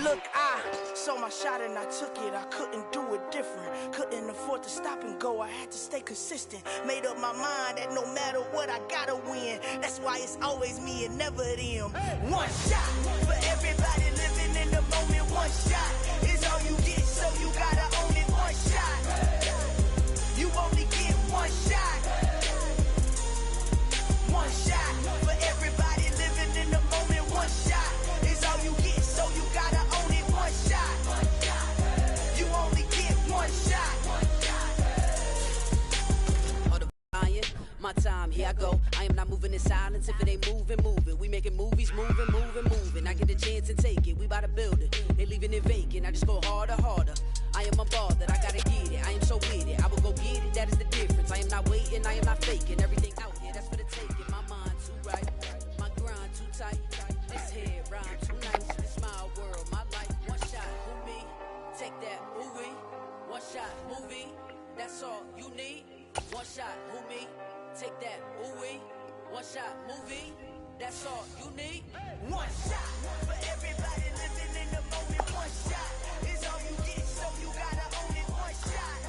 Look, I saw my shot and I took it. I couldn't do it different. Couldn't afford to stop and go. I had to stay consistent. Made up my mind that no matter what, I gotta win. That's why it's always me and never them. One shot for everybody living in the moment. One shot is all you get, so you gotta own it. One shot. You only get one shot. One shot for everybody living in the moment. One shot is all you get, so you gotta own it. One shot. You only get one shot. My time, here I go. I am not moving in silence. If it ain't moving, moving. We making movies, moving. I get the chance and take it. We bout to build it. They leaving it vacant. I just go harder. I am a ball that I gotta get it. I am so with it. I will go get it. That is the difference. I am not waiting. I am not faking. Everything out here, that's for the taking. My mind too right. My grind too tight. This head rhyme too nice. This my world, my life. One shot, who me? Take that, movie. One shot, movie. That's all you need. One shot, who me? Take that, ooh-wee. One shot, movie. That's all you need. One shot for everybody living in the moment. One shot is all you get, so you gotta own it. One shot.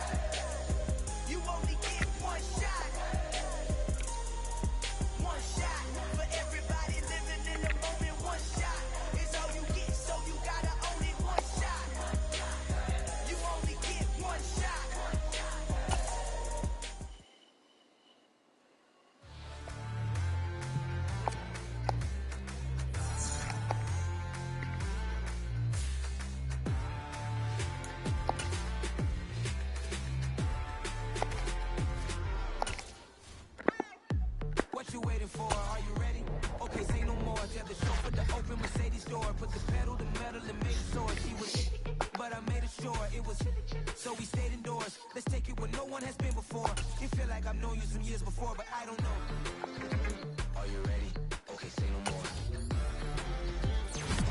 You only get one shot. One shot for everybody living in the moment. One shot is all you get, so you gotta own it. One shot. You only get one shot. What you waiting for? Are you ready? Okay, say no more. Tell the chauffeur to open Mercedes door. Put the pedal to metal and made it soar. She was, but I made it sure it was. So we stayed indoors. Let's take it where no one has been before. It feel like I've known you some years before, but I don't know. Are you ready? Okay, say no more.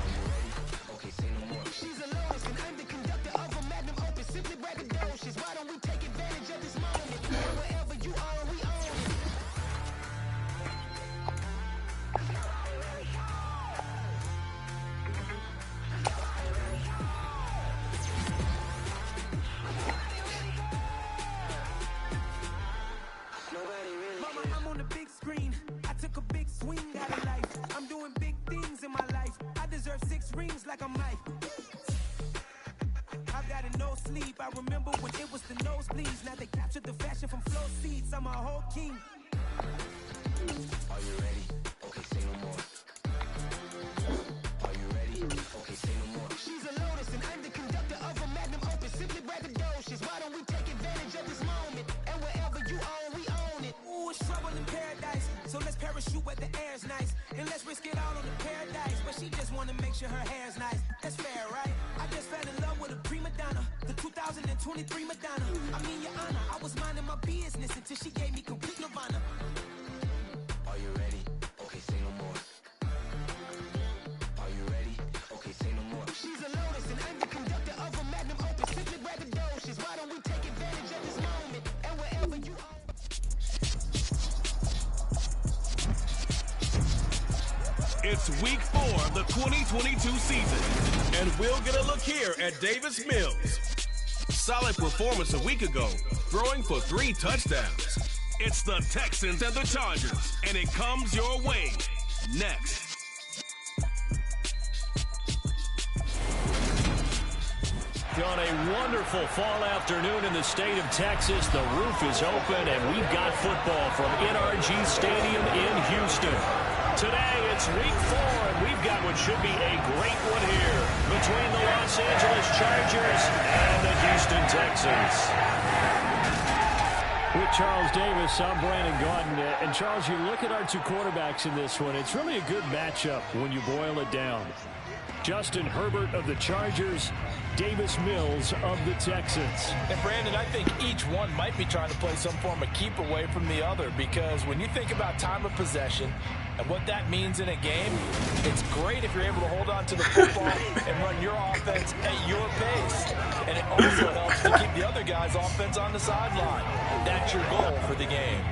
Are you ready? Okay, say no more. She's a Lotus and I'm the conductor of a Magnum Opus. Simply braggadocious. Why don't we take advantage of this moment? Wherever you are, we own it. Mama, I'm on the big screen. I took a big swing out of life. I'm doing big things in my life. I deserve 6 rings like I'm Mike. I've got a no sleep. I remember when it was the nosebleeds. Now they captured the fashion from flow seats. I'm a whole king. Are you ready? Okay, say no more. Are you ready? Okay, say no more. She's a Lotus and I'm the conductor of a Magnum Opus. Simply braggadocious. Why don't we take advantage of this moment? And wherever you are, we own it. Ooh, it's trouble in paradise. So let's parachute where the air's nice. And let's risk it all on the paradise. But she just wanna make sure her hair's nice. That's fair, right? I just fell in love with a prima donna. The 2023 Madonna. I mean, your honor, I was minding my business until she gave me complete nirvana. Are you ready? Okay, say no more. Are you ready? Okay, say no more. She's a Lotus and I'm the conductor of a Magnum Opus. Simply braggadocious. Why don't we take advantage of this moment? And wherever you are. It's week 4 of the 2022 season, and we'll get a look here at Davis Mills. Solid performance a week ago, throwing for 3 touchdowns. It's the Texans and the Chargers, and it comes your way next. On a wonderful fall afternoon in the state of Texas, the roof is open, and we've got football from NRG Stadium in Houston. Today, it's week 4, and we've got what should be a great one here between the Los Angeles Chargers and the Houston Texans. With Charles Davis, I'm Brandon Gordon. And Charles, you look at our 2 quarterbacks in this one, it's really a good matchup when you boil it down. Justin Herbert of the Chargers, Davis Mills of the Texans. And Brandon, I think each one might be trying to play some form of keep away from the other, because when you think about time of possession and what that means in a game, it's great if you're able to hold on to the football and run your offense at your pace. And it also helps to keep the other guy's offense on the sideline. That's your goal for the game.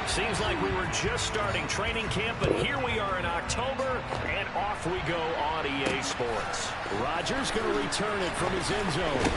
Seems like we were just starting training camp, but here we are in October, and off we go on EA Sports. Rodgers going to return it from his end zone.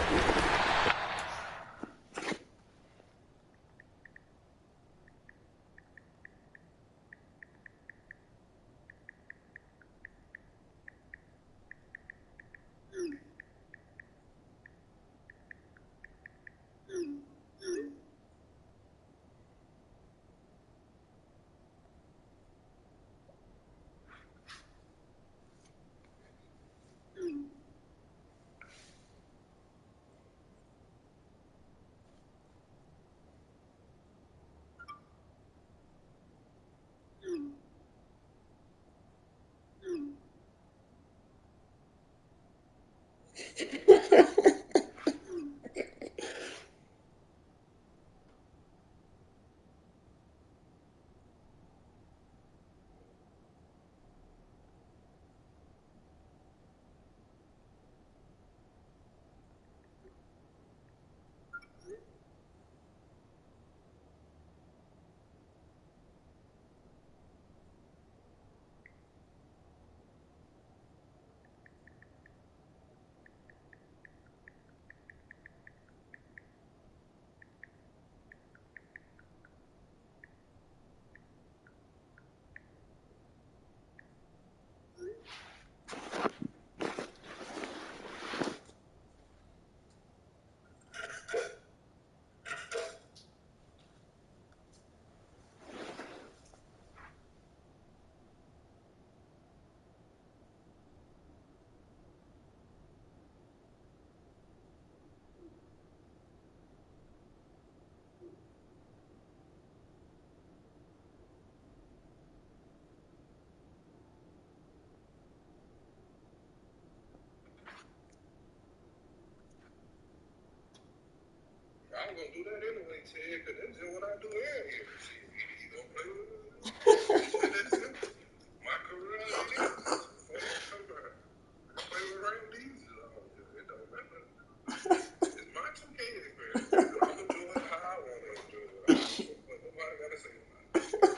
I'm gonna do that anyway, Ted, because that's just what I do every year. Shit, you gonna play with me? That's it. My career is it. Play with Rain Diesel. It don't matter. It's my 2K experience. I'm gonna do it how I want to do it. But nobody gotta say nothing.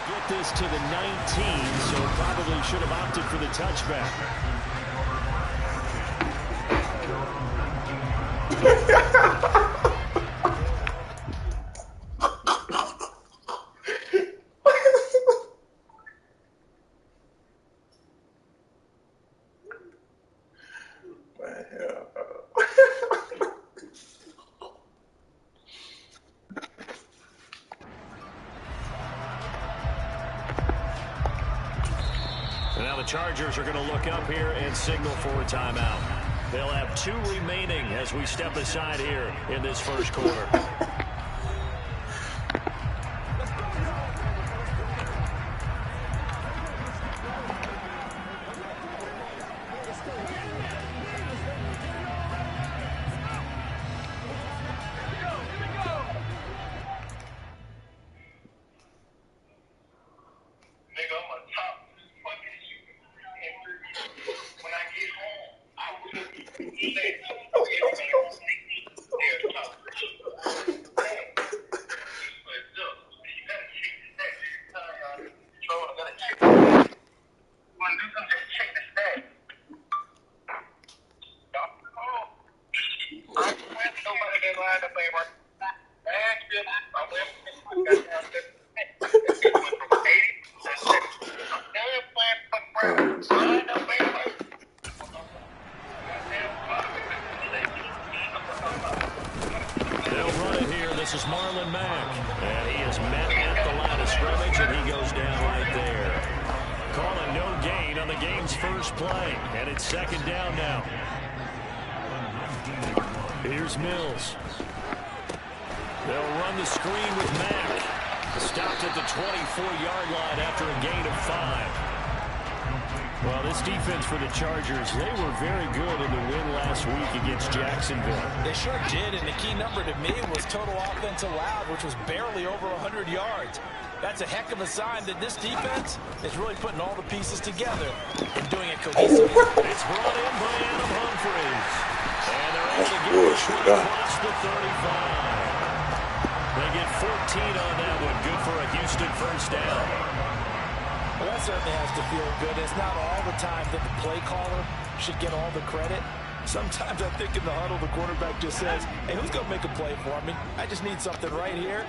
Get this to the 19, so probably should have opted for the touchback. And now the Chargers are going to look up here and signal for a timeout. They'll have 2 remaining as we step aside here in this first quarter. They'll run it here. This is Marlon Mack. And he is met at the line of scrimmage, and he goes down right there. Calling no gain on the game's first play. And it's second down now. Here's Mills. They'll run the screen with Mack. Stopped at the 24-yard line after a gain of 5. Well, this defense for the Chargers, they were very good in the win last week against Jacksonville. They sure did, and the key number to me was total offense allowed, which was barely over 100 yards. That's a heck of a sign that this defense is really putting all the pieces together and doing it cohesively. It's brought in by Adam Humphries. And they're able to get this one across the 35. They get 14 on that one. Good for a Houston first down. Well, that certainly has to feel good. It's not all the time that the play caller should get all the credit. Sometimes I think in the huddle, the quarterback just says, hey, who's going to make a play for me? I just need something right here.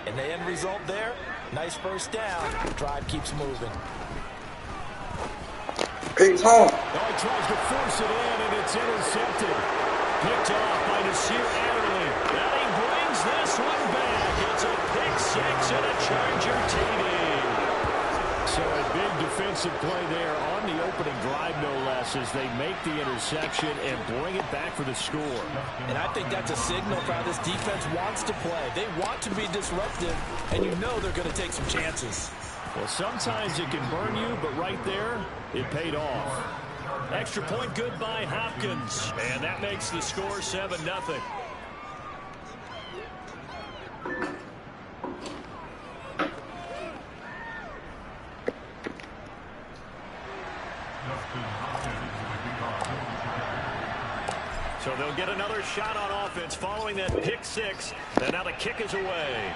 And the end result there, nice first down. The drive keeps moving. Peyton's home. Now he tries to force it in, and it's intercepted. Picked off by Nasir Adderley. Now he brings this one back. It's a pick six and a Charger TD. So a big defensive play there on the opening drive, no less, as they make the interception and bring it back for the score. And I think that's a signal for how this defense wants to play. They want to be disruptive, and you know they're going to take some chances. Well, sometimes it can burn you, but right there, it paid off. Extra point good by Hopkins, and that makes the score 7-0. So they'll get another shot on offense following that pick six. And now the kick is away.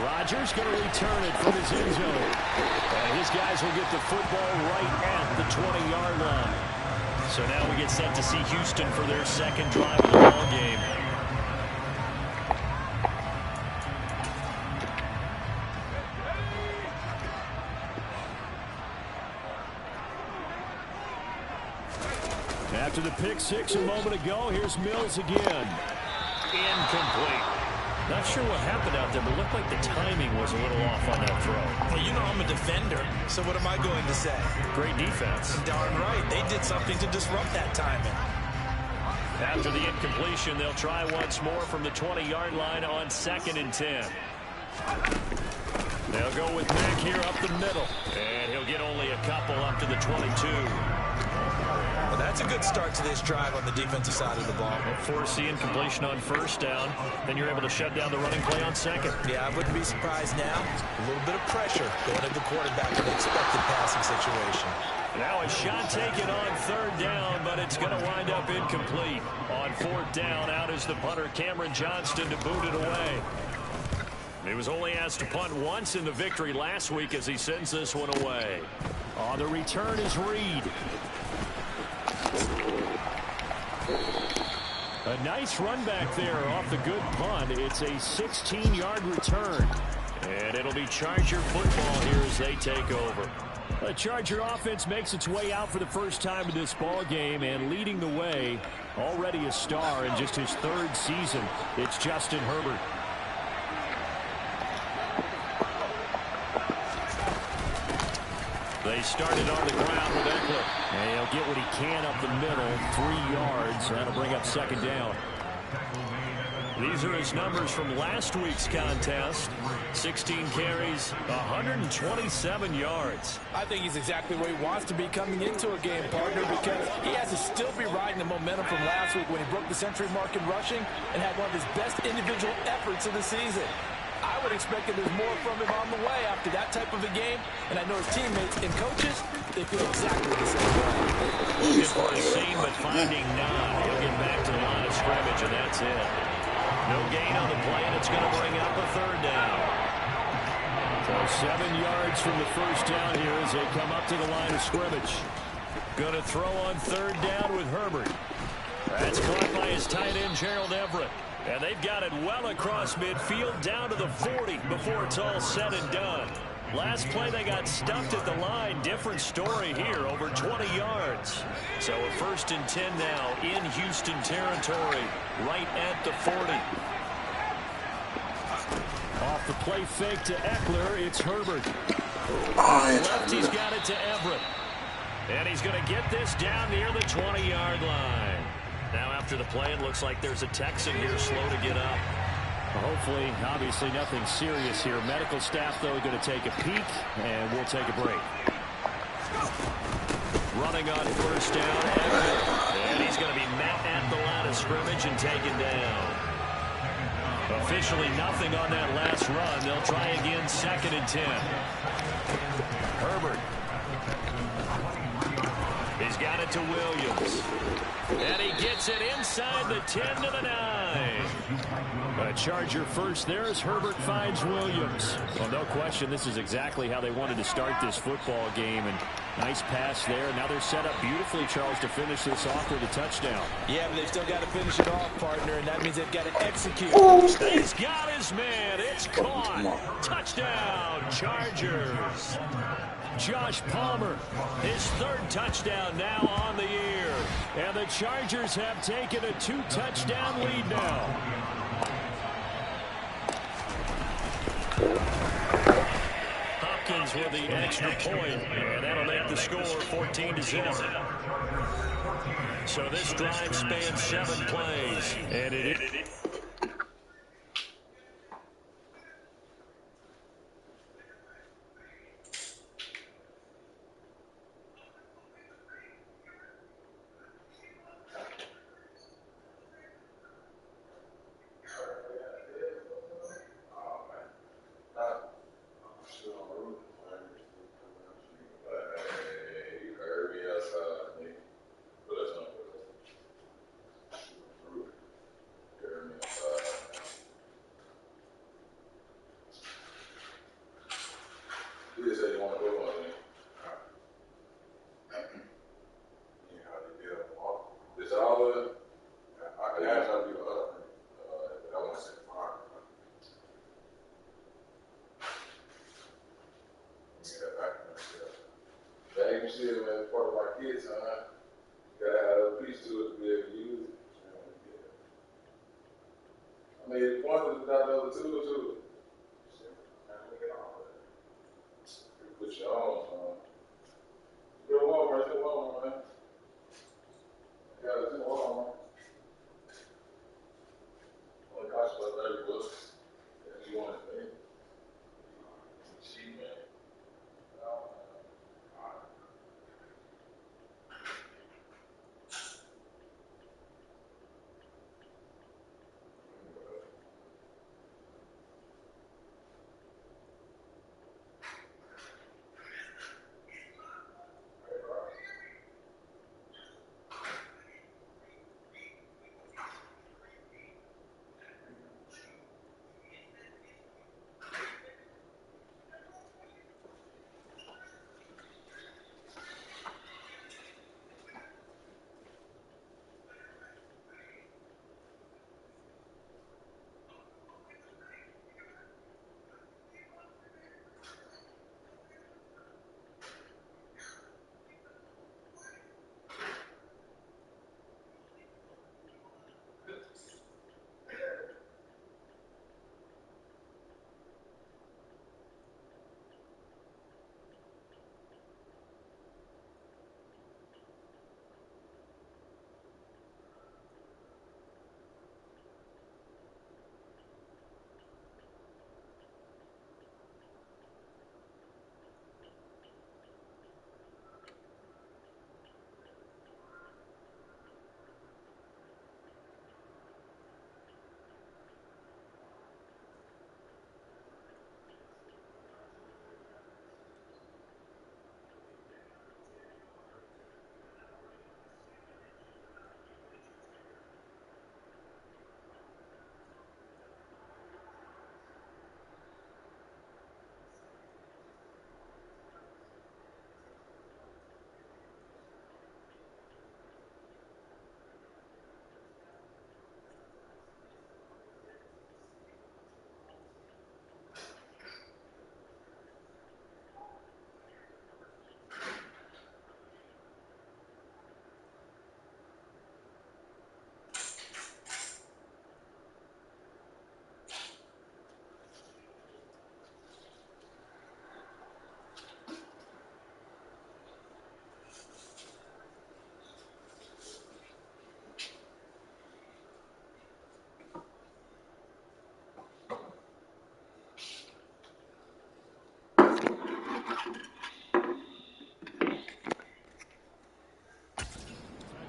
Rodgers going to return it from his end zone. And his guys will get the football right at the 20-yard line. So now we get set to see Houston for their second drive of the ball game. After the pick six a moment ago, here's Mills again. Incomplete. Not sure what happened out there, but it looked like the timing was a little off on that throw. Well, you know I'm a defender, so what am I going to say? Great defense. Darn right. They did something to disrupt that timing. After the incompletion, they'll try once more from the 20-yard line on 2nd and 10. They'll go with Mack here up the middle. And he'll get only a couple up to the 22. Well, that's a good start to this drive on the defensive side of the ball. Force the incompletion on first down. Then you're able to shut down the running play on second. Yeah, I wouldn't be surprised now. A little bit of pressure going at the quarterback in the expected passing situation. Now a shot taken on third down, but it's going to wind up incomplete. On fourth down, out is the punter, Cameron Johnston, to boot it away. He was only asked to punt once in the victory last week as he sends this one away. On the return is Reed. A nice run back there off the good punt. It's a 16-yard return. And it'll be Charger football here as they take over. The Charger offense makes its way out for the first time in this ball game, and leading the way, already a star in just his third season, it's Justin Herbert. They started on the ground with Eckler. And he'll get what he can up the middle, 3 yards. That'll bring up second down. These are his numbers from last week's contest. 16 carries, 127 yards. I think he's exactly where he wants to be coming into a game, partner, because he has to still be riding the momentum from last week when he broke the century mark in rushing and had one of his best individual efforts of the season. I would expect that there's more from him on the way after that type of a game, and I know his teammates and coaches, they feel exactly the same way. Looking for a seam, but finding none. He'll get back to the line of scrimmage, and that's it. No gain on the play, and it's going to bring up a third down. So 7 yards from the first down here as they come up to the line of scrimmage. Going to throw on third down with Herbert. That's caught by his tight end, Gerald Everett. And they've got it well across midfield down to the 40 before it's all said and done. Last play they got stuffed at the line. Different story here, over 20 yards. So a 1st and 10 now in Houston territory, right at the 40. Off the play fake to Eckler, it's Herbert. Lefty's got it to Everett. And he's going to get this down near the 20-yard line. Now after the play, it looks like there's a Texan here slow to get up. Hopefully, obviously nothing serious here. Medical staff, though, going to take a peek, and we'll take a break. Running on 1st down, and he's going to be met at the line of scrimmage and taken down. Officially nothing on that last run. They'll try again 2nd and 10. Herbert. He's got it to Williams. And he gets it inside the 10 to the 9. A Charger first there as Herbert finds Williams. Well, no question, this is exactly how they wanted to start this football game. And nice pass there. Now they're set up beautifully, Charles, to finish this off with a touchdown. Yeah, but they've still got to finish it off, partner, and that means they've got to execute. He's got his man. It's caught. Touchdown, Chargers. Josh Palmer, his 3rd touchdown now on the year. And the Chargers have taken a 2-touchdown lead now. Hopkins with the extra point, and that'll make the score 14-0. So this drive spans 7 plays, and it is.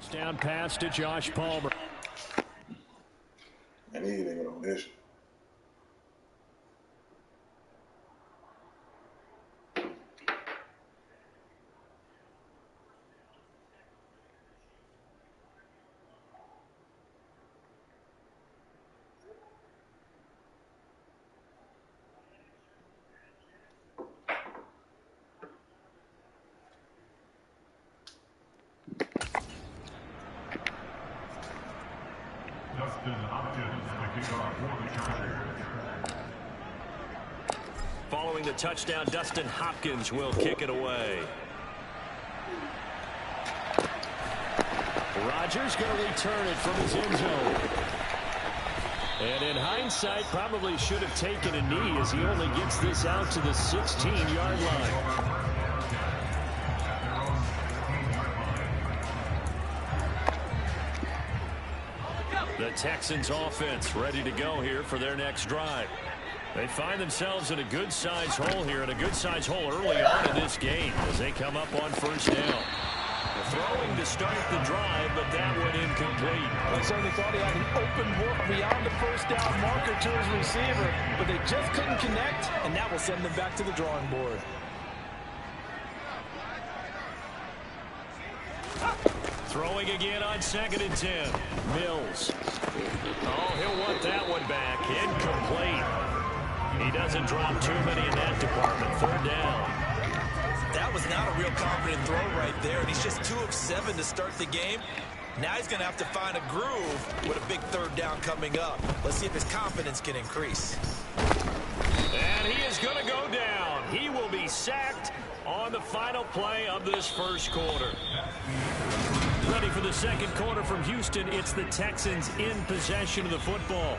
Touchdown pass to Josh Palmer. And he ain't even on this. Following the touchdown, Dustin Hopkins will kick it away. Rodgers going to return it from his end zone. And in hindsight, probably should have taken a knee as he only gets this out to the 16-yard line. The Texans offense ready to go here for their next drive. They find themselves in a good-sized hole here, and a good-sized hole early on in this game as they come up on first down. Throwing to start the drive, but that one incomplete. They certainly thought he had an open look beyond the first down marker to his receiver, but they just couldn't connect, and that will send them back to the drawing board. Throwing again on 2nd and 10. Mills. Oh, he'll want that one back. Incomplete. He doesn't drop too many in that department. 3rd down. That was not a real confident throw right there, and he's just 2 of 7 to start the game. Now he's going to have to find a groove with a big 3rd down coming up. Let's see if his confidence can increase. And he is going to go down. He will be sacked on the final play of this first quarter. Ready for the second quarter from Houston. It's the Texans in possession of the football.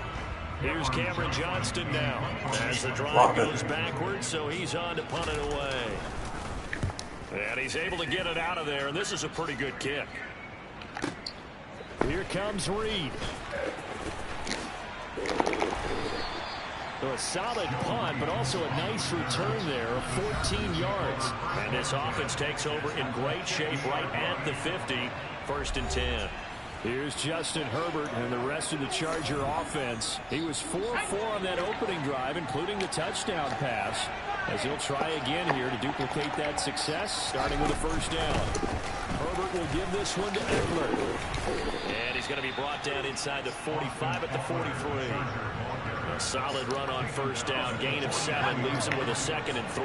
Here's Cameron Johnston now as the drive goes backwards, so he's on to punt it away. And he's able to get it out of there, and this is a pretty good kick. Here comes Reed. So a solid punt, but also a nice return there of 14 yards. And this offense takes over in great shape right at the 50, 1st and 10. Here's Justin Herbert and the rest of the Charger offense. He was 4-4 on that opening drive, including the touchdown pass, as he'll try again here to duplicate that success, starting with a 1st down. Herbert will give this one to Eckler. And he's going to be brought down inside the 45 at the 43. A solid run on 1st down. Gain of 7 leaves him with a 2nd and 3.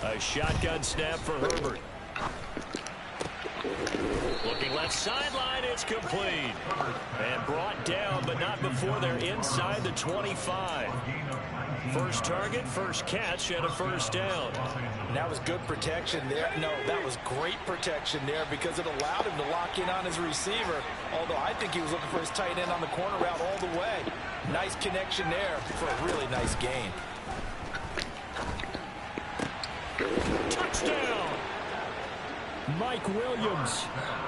A shotgun snap for Herbert. Looking left sideline, it's complete. And brought down, but not before they're inside the 25. First target, first catch, and a 1st down. And that was good protection there. No, that was great protection there because it allowed him to lock in on his receiver, although I think he was looking for his tight end on the corner route all the way. Nice connection there for a really nice gain. Touchdown! Mike Williams,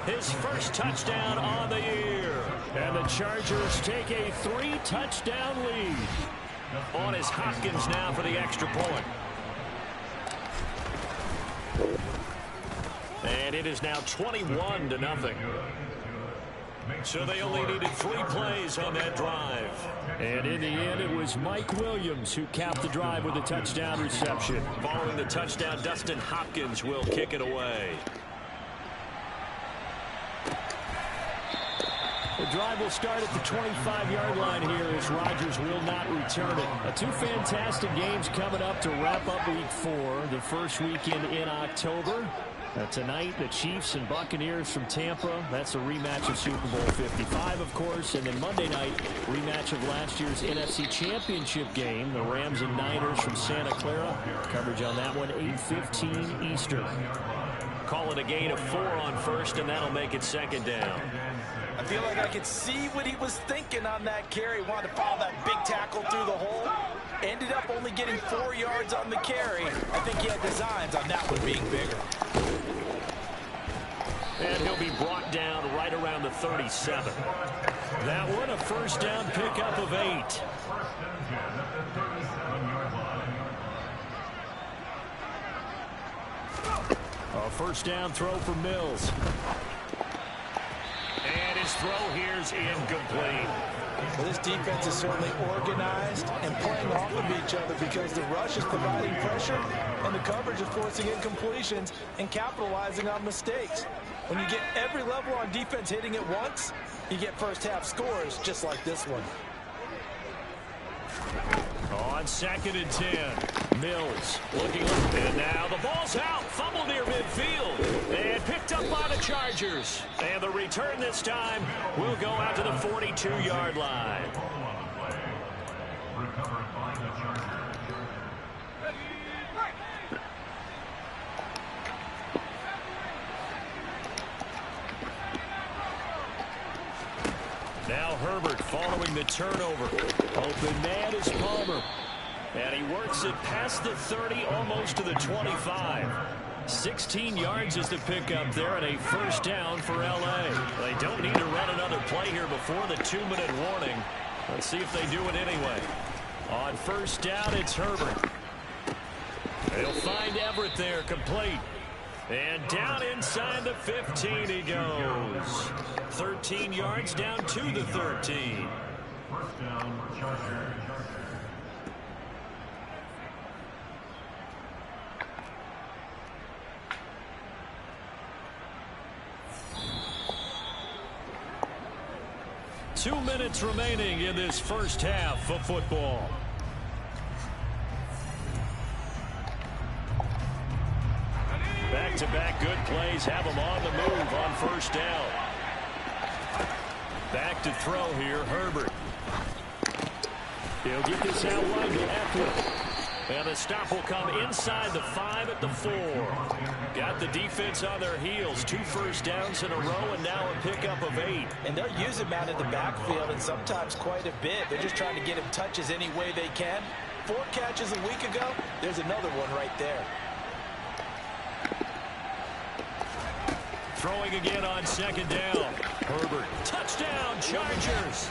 his first touchdown on the year. And the Chargers take a 3-touchdown lead. On is Hopkins now for the extra point. And it is now 21-0. So they only needed 3 plays on that drive. And in the end, it was Mike Williams who capped the drive with a touchdown reception. Following the touchdown, Dustin Hopkins will kick it away. The drive will start at the 25-yard line here as Rodgers will not return it. 2 fantastic games coming up to wrap up Week 4, the first weekend in October. Tonight, the Chiefs and Buccaneers from Tampa. That's a rematch of Super Bowl 55, of course. And then Monday night, rematch of last year's NFC Championship game, the Rams and Niners from Santa Clara. Coverage on that one, 8:15 Eastern. Call it a gain of 4 on 1st, and that'll make it 2nd down. I feel like I could see what he was thinking on that carry. Wanted to follow that big tackle through the hole. Ended up only getting 4 yards on the carry. I think he had designs on that one being bigger. And he'll be brought down right around the 37. That one, a first down pickup of 8. A first down throw for Mills. And his throw here's incomplete. Well, this defense is certainly organized and playing off of each other because the rush is providing pressure and the coverage is forcing incompletions and capitalizing on mistakes. When you get every level on defense hitting at once, you get first half scores just like this one. On 2nd and 10, Mills looking up, and now the ball's out, fumble near midfield, and picked up by the Chargers. And the return this time will go out to the 42-yard line. Now Herbert following the turnover. Open man is Palmer. And he works it past the 30, almost to the 25. 16 yards is the pickup there, and a first down for L.A. They don't need to run another play here before the 2-minute warning. Let's see if they do it anyway. On first down, it's Herbert. They'll find Everett there, complete. And down inside the 15 he goes. 13 yards down to the 13. First down for Chargers. 2 minutes remaining in this first half of football. Back-to-back good plays have them on the move on first down. Back to throw here, Herbert. He'll get this out wide to Eckler. And the stop will come inside the 5 at the 4. Got the defense on their heels. 2 first downs in a row, and now a pickup of 8. And they'll use him out in the backfield, and sometimes quite a bit. They're just trying to get him touches any way they can. 4 catches a week ago. There's another one right there. Throwing again on second down. Herbert. Touchdown, Chargers.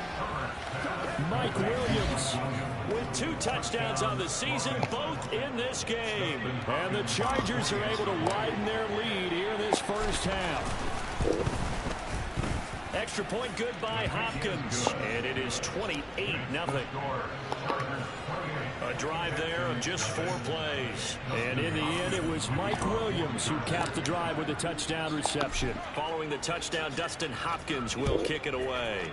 Mike Williams with 2 touchdowns on the season, both in this game. And the Chargers are able to widen their lead here in this first half. Extra point good by Hopkins. And it is 28-0. A drive there of just 4 plays. And in the end, it was Mike Williams who capped the drive with a touchdown reception. Following the touchdown, Dustin Hopkins will kick it away.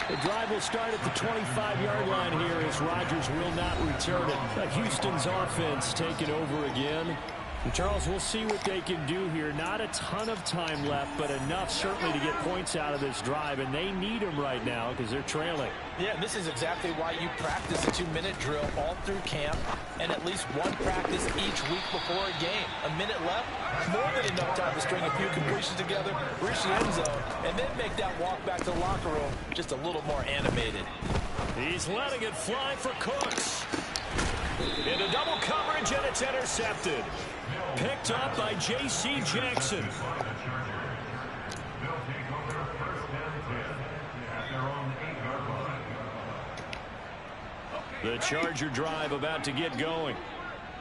The drive will start at the 25-yard line here as Rodgers will not return it. But Houston's offense taking over again. And Charles, we'll see what they can do here. Not a ton of time left, but enough certainly to get points out of this drive. And they need them right now because they're trailing. Yeah, and this is exactly why you practice a 2-minute drill all through camp and at least 1 practice each week before a game. A minute left, more than enough time to string a few completions together, reach the end zone, and then make that walk back to the locker room just a little more animated. He's letting it fly for Cooks. Into double coverage, and it's intercepted. Picked up by J.C. Jackson. The Charger drive about to get going.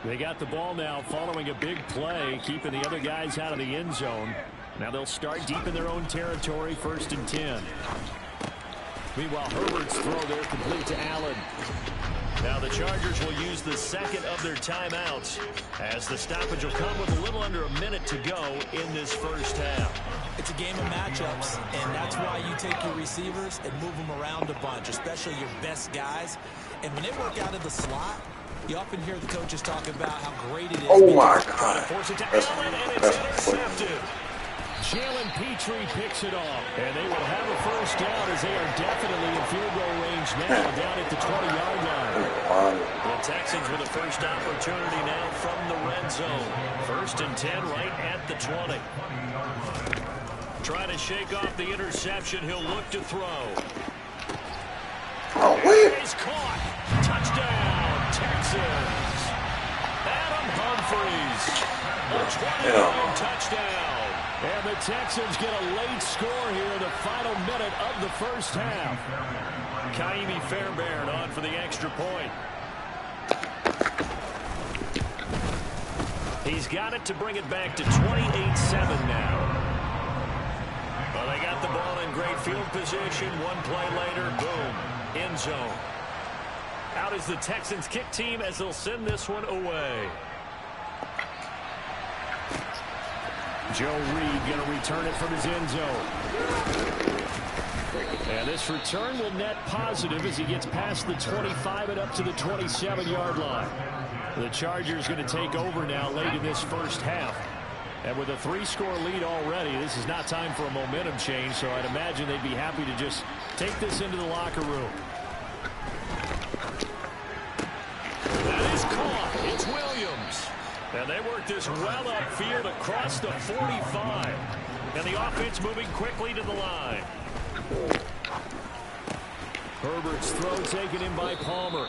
They got the ball now following a big play, keeping the other guys out of the end zone. Now they'll start deep in their own territory, 1st and 10. Meanwhile, Herbert's throw there complete to Allen. Now the Chargers will use the 2nd of their timeouts as the stoppage will come with a little under a minute to go in this first half. It's a game of matchups, and that's why you take your receivers and move them around a bunch, especially your best guys. And when they work out of the slot, you often hear the coaches talk about how great it is. Oh my God. Force it to Allen, and it's intercepted. Jalen Petrie picks it off, and they will have a first down as they are definitely in field goal range now down at the 20-yard line. The Texans with a first opportunity now from the red zone. 1st and 10 right at the 20. Trying to shake off the interception. He'll look to throw. Oh, wait. He's caught. Touchdown, Texans. Adam Humphries. A 20-yard touchdown. And the Texans get a late score here in the final minute of the first half. Kaimi Fairbairn on for the extra point. He's got it to bring it back to 28-7 now. Well, they got the ball in great field position. One play later, boom, end zone. Out is the Texans kick team as they'll send this one away. Joe Reed going to return it from his end zone. And this return will net positive as he gets past the 25 and up to the 27-yard line. The Chargers going to take over now late in this first half. And with a 3-score lead already, this is not time for a momentum change, so I'd imagine they'd be happy to just take this into the locker room. That is caught. It's Williams. And they work this well upfield across the 45. And the offense moving quickly to the line. Herbert's throw taken in by Palmer.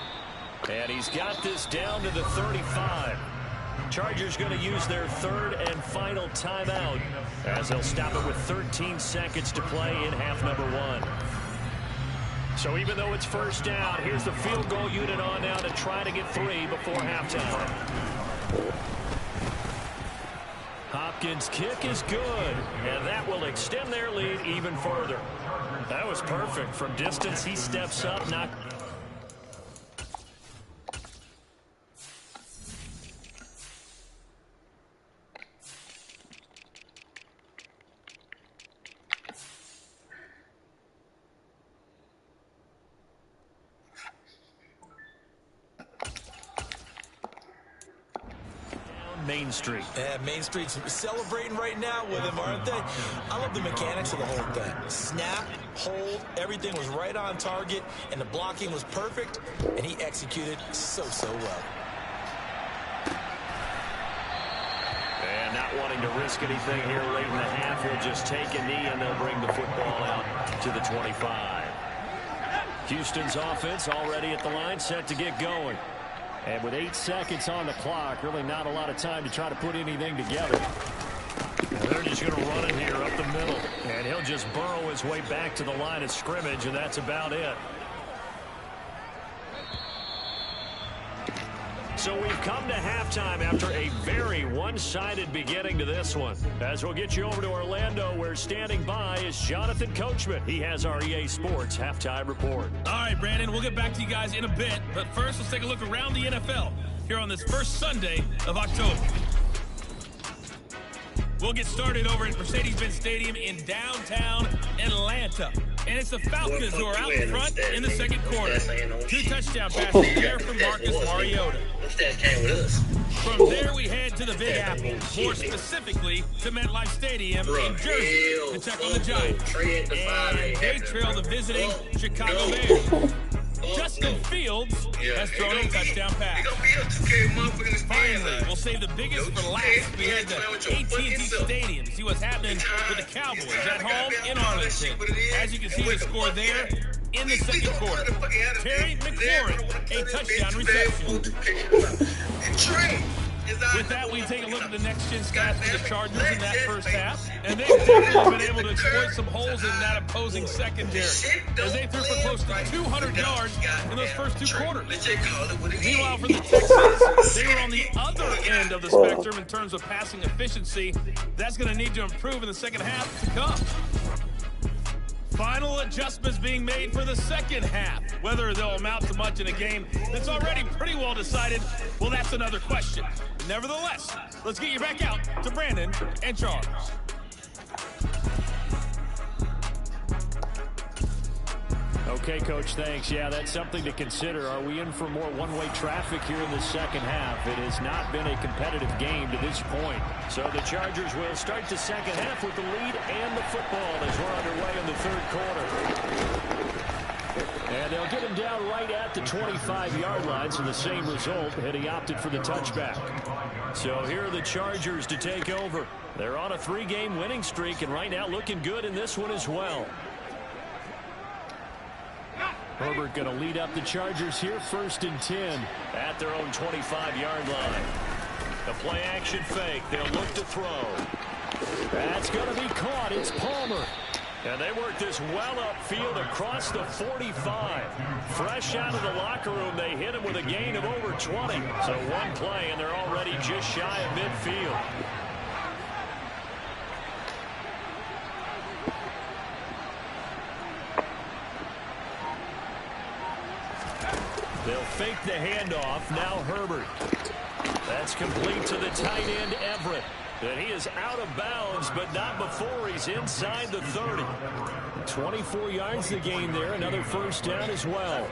And he's got this down to the 35. Chargers going to use their third and final timeout as they'll stop it with 13 seconds to play in half number 1. So even though it's first down, here's the field goal unit on now to try to get 3 before halftime. Hopkins' kick is good, and that will extend their lead even further. That was perfect. From distance, he steps up, not... Main Street. Yeah, Main Street's celebrating right now with him, aren't they? I love the mechanics of the whole thing. Snap, hold, everything was right on target, and the blocking was perfect, and he executed so well. And not wanting to risk anything here late in the half, he'll just take a knee, and they'll bring the football out to the 25. Houston's offense already at the line, set to get going. And with 8 seconds on the clock, really not a lot of time to try to put anything together. And they're just going to run it here up the middle. And he'll just burrow his way back to the line of scrimmage, and that's about it. So we've come to halftime after a very one-sided beginning to this one. As we'll get you over to Orlando, where standing by is Jonathan Coachman. He has our EA Sports halftime report. All right, Brandon, we'll get back to you guys in a bit. But first, let's take a look around the NFL here on this first Sunday of October. We'll get started over at Mercedes-Benz Stadium in downtown Atlanta. And it's the Falcons who are out in front in the second quarter. 2 touchdown passes there from Marcus Mariota. From there, we head to the Big Apple, more specifically to MetLife Stadium in Jersey to check on the Giants. And they trail the visiting Chicago Bears. Justin Fields has thrown a touchdown pass. Finally, we'll save the biggest for last. We head to AT&T Stadium to see what's happening with the Cowboys at home in Arlington. As you can see, the score there in the second quarter. Terry McLaurin, a touchdown reception. With that, we take a look at the next-gen stats for the Chargers in that first half. And they've definitely been able to exploit some holes in that opposing secondary, as they threw for close to 200 yards in those first 2 quarters. Meanwhile, for the Texans, they were on the other end of the spectrum in terms of passing efficiency. That's going to need to improve in the second half to come. Final adjustments being made for the second half. Whether they'll amount to much in a game that's already pretty well decided, well, that's another question. Nevertheless, let's get you back out to Brandon and Charles. Okay, Coach, thanks. Yeah, that's something to consider. Are we in for more one-way traffic here in the second half? It has not been a competitive game to this point. So the Chargers will start the second half with the lead and the football as we're underway in the third quarter. And they'll get him down right at the 25-yard line, so the same result, and he opted for the touchback. So here are the Chargers to take over. They're on a 3-game winning streak, and right now looking good in this one as well. Herbert going to lead up the Chargers here, 1st and 10 at their own 25-yard line. The play action fake. They'll look to throw. That's going to be caught. It's Palmer. And they work this well upfield across the 45. Fresh out of the locker room, they hit him with a gain of over 20. So one play, and they're already just shy of midfield. They'll fake the handoff. Now Herbert. That's complete to the tight end, Everett. And he is out of bounds, but not before he's inside the 30. 24 yards the gain there. Another first down as well.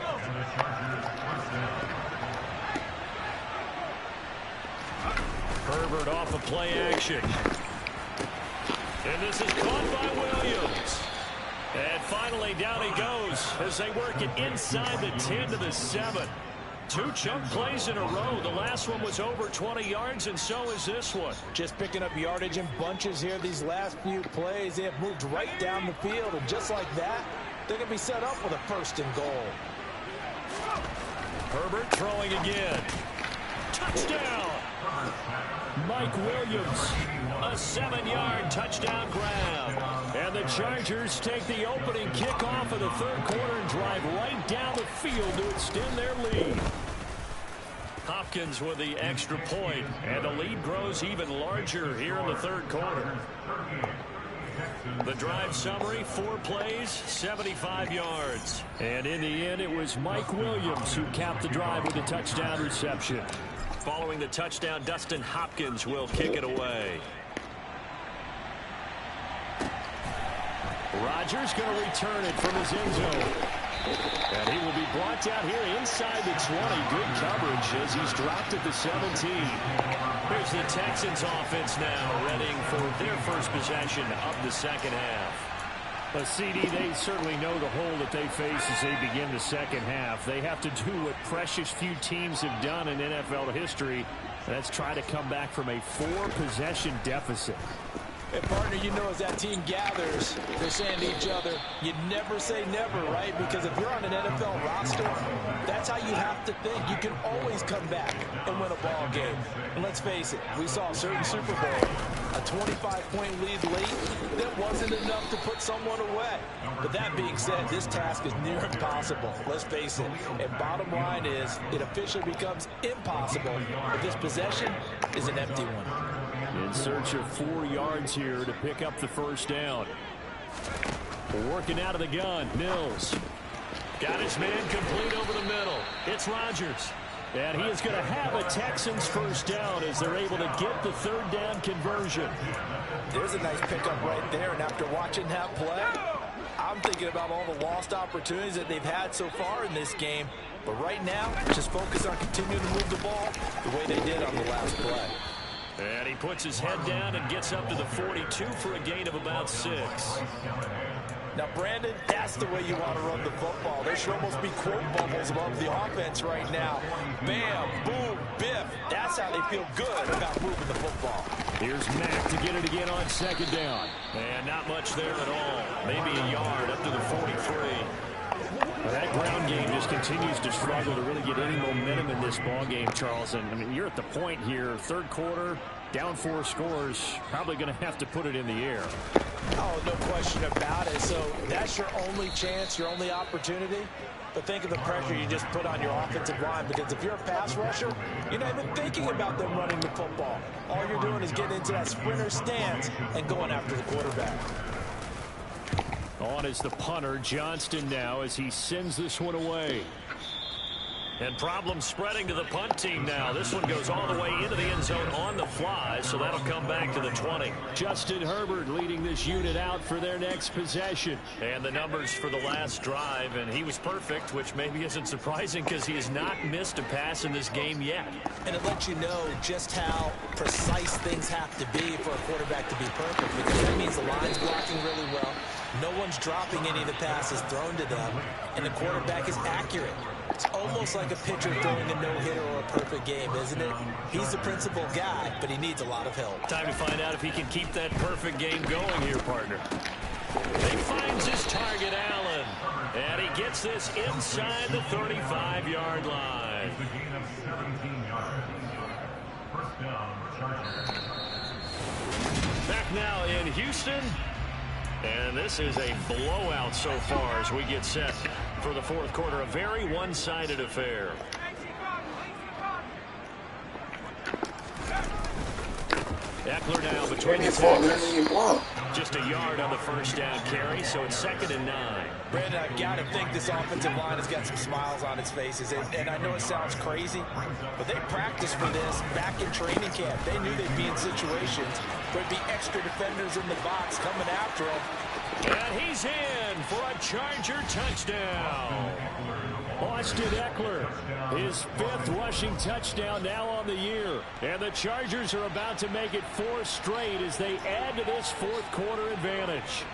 Herbert off of play action. And this is caught by Williams. And finally down he goes as they work it inside the 10 to the 7. 2 chunk plays in a row. The last one was over 20 yards, and so is this one. Just picking up yardage in bunches here these last few plays. They have moved right down the field, and just like that, they're going to be set up with a 1st and goal. Herbert throwing again. Touchdown! Mike Williams, a 7-yard touchdown grab. And the Chargers take the opening kickoff of the 3rd quarter and drive right down the field to extend their lead. Hopkins with the extra point, and the lead grows even larger here in the 3rd quarter. The drive summary, 4 plays, 75 yards. And in the end, it was Mike Williams who capped the drive with a touchdown reception. Following the touchdown, Dustin Hopkins will kick it away. Rodgers going to return it from his end zone. And he will be brought down here inside the 20. Good coverage as he's dropped at the 17. Here's the Texans offense now, readying for their first possession of the 2nd half. CD, they certainly know the hole that they face as they begin the 2nd half. They have to do what precious few teams have done in NFL history. That's try to come back from a 4-possession deficit. And partner, you know, as that team gathers, they're saying to each other, you never say never, right? Because if you're on an NFL roster, that's how you have to think. You can always come back and win a ball game. And let's face it, we saw a certain Super Bowl, a 25-point lead late, that wasn't enough to put someone away. But that being said, this task is near impossible. Let's face it. And bottom line is, it officially becomes impossible if this possession is an empty one. In search of 4 yards here to pick up the first down. Working out of the gun, Mills. Got his man complete over the middle. It's Rodgers. And he is going to have a Texans first down as they're able to get the 3rd down conversion. There's a nice pickup right there, and after watching that play, I'm thinking about all the lost opportunities that they've had so far in this game. But right now, just focus on continuing to move the ball the way they did on the last play. And he puts his head down and gets up to the 42 for a gain of about 6. Now, Brandon, that's the way you want to run the football. There should almost be quote bubbles above the offense right now. Bam, boom, biff. That's how they feel good about moving the football. Here's Mack to get it again on 2nd down. And not much there at all. Maybe a yard up to the 43. Well, that ground game just continues to struggle to really get any momentum in this ball game, Charles. And I mean, you're at the point here, 3rd quarter, down 4 scores, probably going to have to put it in the air. Oh, no question about it. So that's your only chance, your only opportunity. But think of the pressure you just put on your offensive line, because if you're a pass rusher, you're not even thinking about them running the football. All you're doing is getting into that sprinter stance and going after the quarterback. On is the punter, Johnston, now as he sends this one away. And problems spreading to the punt team now. This one goes all the way into the end zone on the fly, so that'll come back to the 20. Justin Herbert leading this unit out for their next possession. And the numbers for the last drive, and he was perfect, which maybe isn't surprising because he has not missed a pass in this game yet. And it lets you know just how precise things have to be for a quarterback to be perfect, because that means the line's blocking really well. No one's dropping any of the passes thrown to them, and the quarterback is accurate. It's almost like a pitcher throwing a no-hitter or a perfect game, isn't it? He's the principal guy, but he needs a lot of help. Time to find out if he can keep that perfect game going here, partner. He finds his target, Allen, and he gets this inside the 35-yard line. Back now in Houston. And this is a blowout so far as we get set for the fourth quarter. A very one-sided affair. Eckler now between the tackles. Just a yard on the first down carry, so it's 2nd and 9. Brandon, I've got to think this offensive line has got some smiles on its faces. And I know it sounds crazy, but they practiced for this back in training camp. They knew they'd be in situations where there'd be extra defenders in the box coming after them. And he's in for a Charger touchdown. Austin Eckler, his 5th rushing touchdown now on the year. And the Chargers are about to make it 4 straight as they add to this fourth quarter advantage.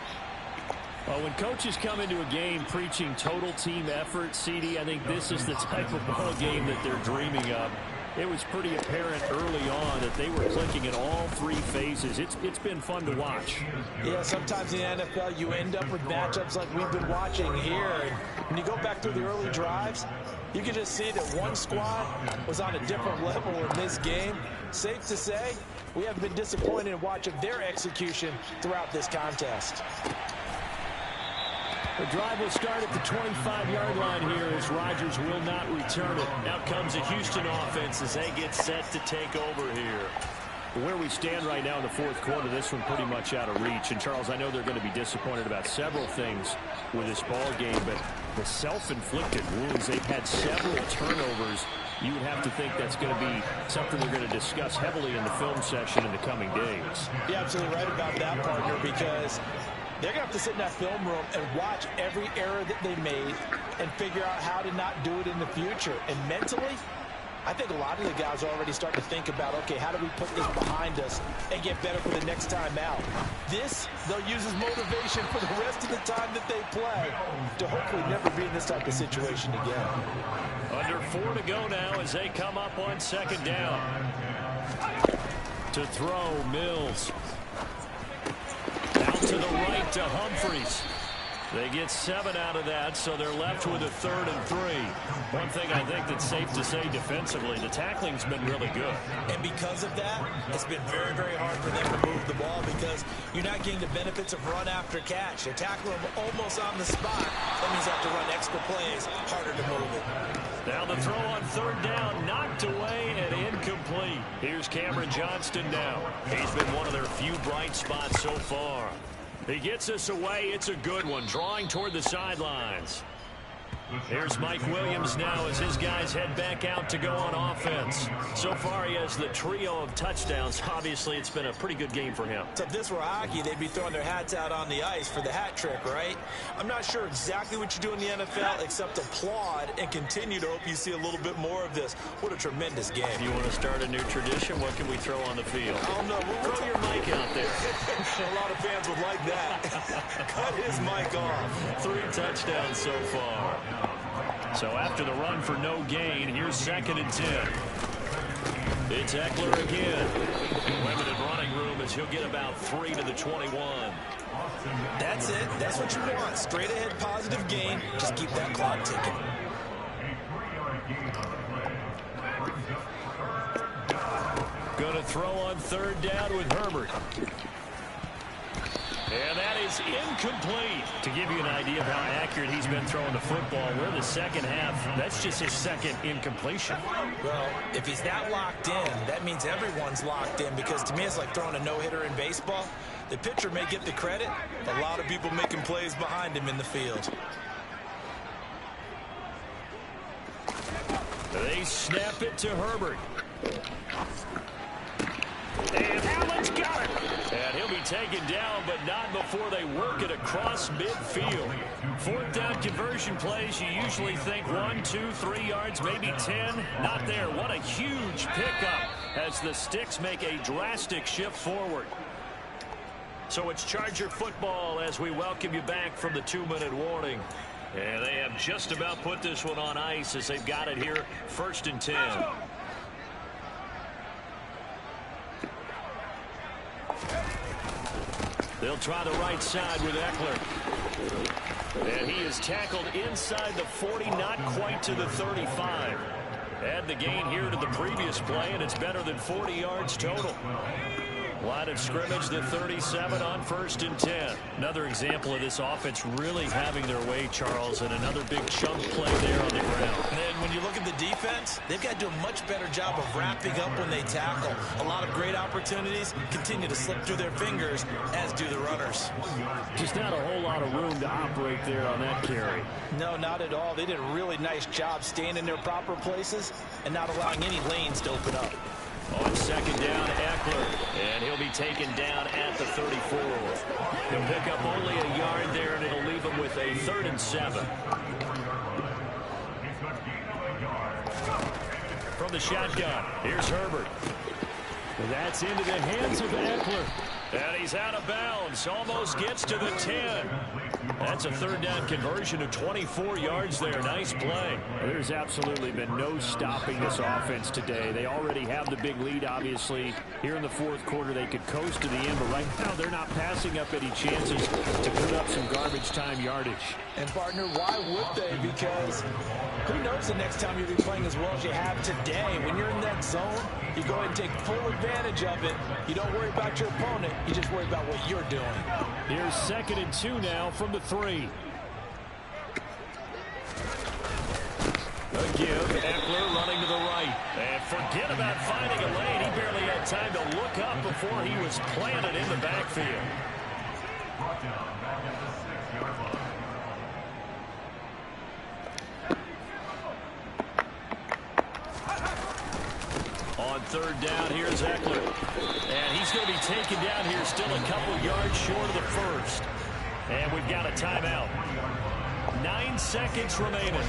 Well, when coaches come into a game preaching total team effort, CD, I think this is the type of ball game that they're dreaming of. It was pretty apparent early on that they were clicking in all 3 phases. It's been fun to watch. Yeah, sometimes in the NFL you end up with matchups like we've been watching here. And when you go back through the early drives, you can just see that one squad was on a different level in this game. Safe to say, we haven't been disappointed in watching their execution throughout this contest. The drive will start at the 25-yard line here as Rodgers will not return it. Now comes a Houston offense as they get set to take over here. Where we stand right now in the fourth quarter, this one pretty much out of reach. And, Charles, I know they're going to be disappointed about several things with this ball game, but the self-inflicted wounds, they've had several turnovers. You would have to think that's going to be something they're going to discuss heavily in the film session in the coming days. You're absolutely right about that, partner, because they're going to have to sit in that film room and watch every error that they made and figure out how to not do it in the future. And mentally, I think a lot of the guys are already starting to think about, okay, how do we put this behind us and get better for the next time out? This, they'll use as motivation for the rest of the time that they play to hopefully never be in this type of situation again. Under 4 to go now as they come up on 2nd down. To throw, Mills. Out to the right to Humphreys. They get 7 out of that, so they're left with a 3rd and 3. One thing I think that's safe to say defensively, the tackling's been really good. And because of that, it's been very, very hard for them to move the ball because you're not getting the benefits of run after catch. They tackle them almost on the spot. That means they have to run extra plays, harder to move it. Now the throw on 3rd down, knocked away and incomplete. Here's Cameron Johnston now. He's been one of their few bright spots so far. He gets us away. It's a good one, drawing toward the sidelines. Here's Mike Williams now as his guys head back out to go on offense. So far, he has the trio of touchdowns. Obviously, it's been a pretty good game for him. So if this were hockey, they'd be throwing their hats out on the ice for the hat trick, right? I'm not sure exactly what you do in the NFL except applaud and continue to hope you see a little bit more of this. What a tremendous game. If you want to start a new tradition, what can we throw on the field? I don't know. Throw your mic out there. A lot of fans would like that. Cut his mic off. 3 touchdowns so far. So after the run for no gain, here's 2nd and 10. It's Eckler again. Limited running room as he'll get about 3 to the 21. That's it. That's what you want. Straight ahead positive gain. Just keep that clock ticking. Going to throw on 3rd down with Herbert. And that is incomplete. To give you an idea of how accurate he's been throwing the football, we're the second half. That's just his 2nd incompletion. Well, if he's that locked in, that means everyone's locked in because to me it's like throwing a no-hitter in baseball. The pitcher may get the credit, but a lot of people making plays behind him in the field. They snap it to Herbert. And Allen's got it. And he'll be taken down, but not before they work it across midfield. 4th down conversion plays, you usually think 1, 2, 3 yards, maybe 10. Not there. What a huge pickup as the Sticks make a drastic shift forward. So it's Charger football as we welcome you back from the 2-minute warning. And they have just about put this one on ice as they've got it here, 1st and 10. They'll try the right side with Eckler. And he is tackled inside the 40, not quite to the 35. Add the gain here to the previous play, and it's better than 40 yards total. Line of scrimmage, the 37 on 1st and 10. Another example of this offense really having their way, Charles, and another big chunk play there on the ground. And then when you look at the defense, they've got to do a much better job of wrapping up when they tackle. A lot of great opportunities continue to slip through their fingers, as do the runners. Just not a whole lot of room to operate there on that carry. No, not at all. They did a really nice job staying in their proper places and not allowing any lanes to open up. On 2nd down, Eckler, and he'll be taken down at the 34. He'll pick up only a yard there, and it'll leave him with a 3rd and 7. From the shotgun, here's Herbert. That's into the hands of Eckler. And he's out of bounds, almost gets to the 10. That's a 3rd down conversion of 24 yards there. Nice play. There's absolutely been no stopping this offense today. They already have the big lead, obviously. Here in the 4th quarter, they could coast to the end, but right now they're not passing up any chances to put up some garbage time yardage. And, partner, why would they? Because who knows the next time you'll be playing as well as you have today. When you're in that zone, you go ahead and take full advantage of it. You don't worry about your opponent. You just worry about what you're doing. Here's 2nd and 2 now from the 3. A give, Eckler running to the right. And forget about finding a lane. He barely had time to look up before he was planted in the backfield. On 3rd down, here's Eckler. And he's going to be taken down here, still a couple yards short of the 1st. And we've got a timeout. 9 seconds remaining.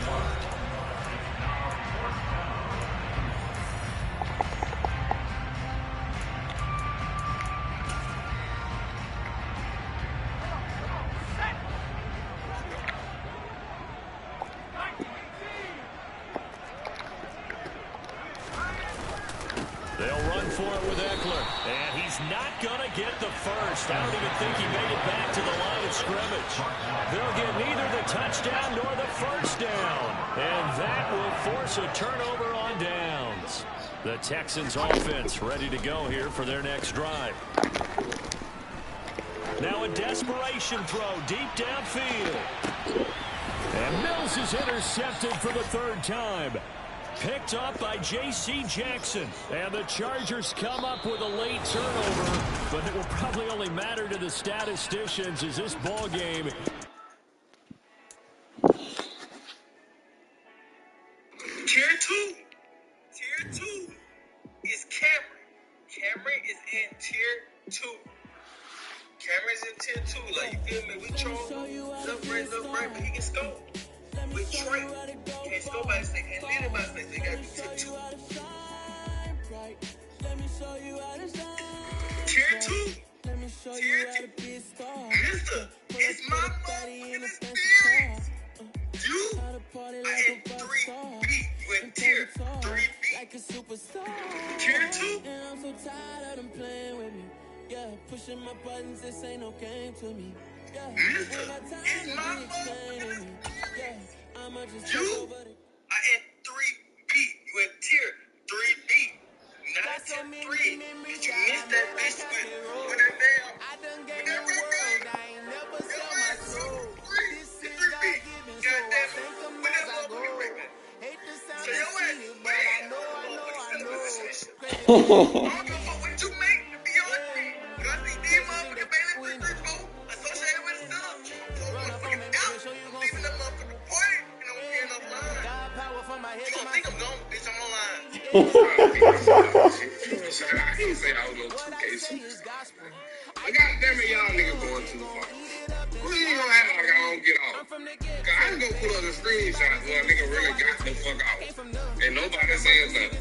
They'll run for it with Eckler. And he's not going to get the 1st. I don't even think he made it back to the line of scrimmage. They'll get neither the touchdown nor the 1st down. And that will force a turnover on downs. The Texans offense ready to go here for their next drive. Now a desperation throw deep downfield. And Mills is intercepted for the 3rd time. Picked up by J.C. Jackson. And the Chargers come up with a late turnover, but it will probably only matter to the statisticians as this ball game. Tier 2 is Cameron. Cameron is in Tier 2. Cameron's in Tier 2. Like, you feel me? We troll left, right, but he can score. With Trey, can't score by mistake, and lead by mistake. They got to be Tier 2. Tier 2. Mister, it's my motherfucking experience. Dude, I am 3B. You in Tier 3B. Tier 2. Pushing my buttons, this ain't no game to me. Mister, it's my motherfucking experience. Dude, I am 3B. You in Tier 3B. Not Tier 3. Did you miss that bitch with that damn? With that red bag? It's 3B. Goddamn it. With that motherfucking red bag. So your ass, man, I don't give a fuck what you make to be on me. Because these motherfucking Bailey 334 associated with the stuff. So motherfucking out. Leaving that motherfucking party and I'm getting offline. You don't think I'm gone, bitch, I'm online. I can't say I was no 2K super. Goddamn it, y'all niggas going too far. We ain't gonna act like I don't get off. Cause I can go pull up the screenshots where a nigga really got the fuck off. And nobody saying nothing.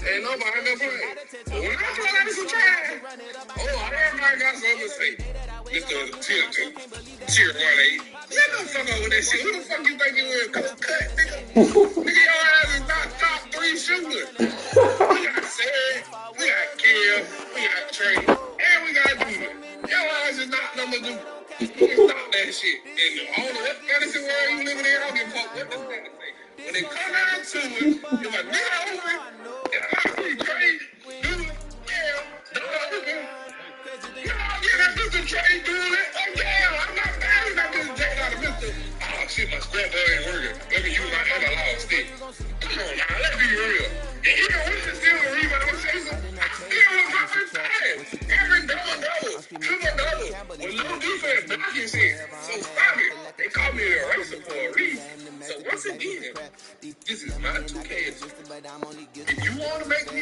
Ain't nobody gonna play. But when I play like this, I'm trying. Oh, everybody got something to say. Mr. Tier 2. Tier 1A. Let the fuck up with that shit. Who the fuck you think you is? Cut, nigga. Nigga, your ass is not top 3 shooter. We got Sarah, we got Kill, we got Trey, and we got Duda. Your ass is not number 2. You can stop that shit. And all the fantasy world you living in, I don't give a fuck what this nigga say. When it come down to it, if I get over it, and I see Trey do it, Mr. Trey doing it. Oh, yeah, I'm not bad enough to take out of Mr. Oh, shit, my scrapper ain't working. Let me use my analog stick. Come on now, let's be real. And even with the steal and rebound season, I still was dropping time. Every double, triple-double, with no defense blocking shit. So stop it. They call me the eraser for a reason. So once again, this is not 2K. If you want to make a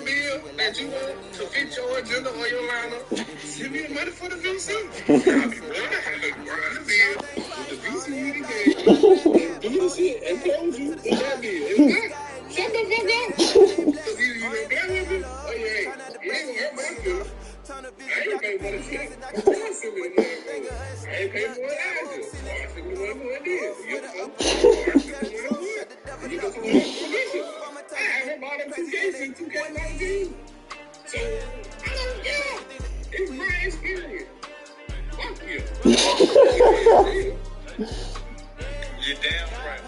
deal that you want to fit your agenda or your lineup, send me the money for the VC. I'll be willing to have a grind deal with the VC meeting game and do the shit and close you with that deal. It's good. Shut the fuck up. Because either you gonna play with me or you ain't. You ain't gonna hurt my feelings. I ain't paying for the shit. I ain't paying for it either. I think we want what it is. You know? You just want permission. I haven't bought them 2K since 2K19. So, I don't care. It's my experience. Fuck you. You're damn right.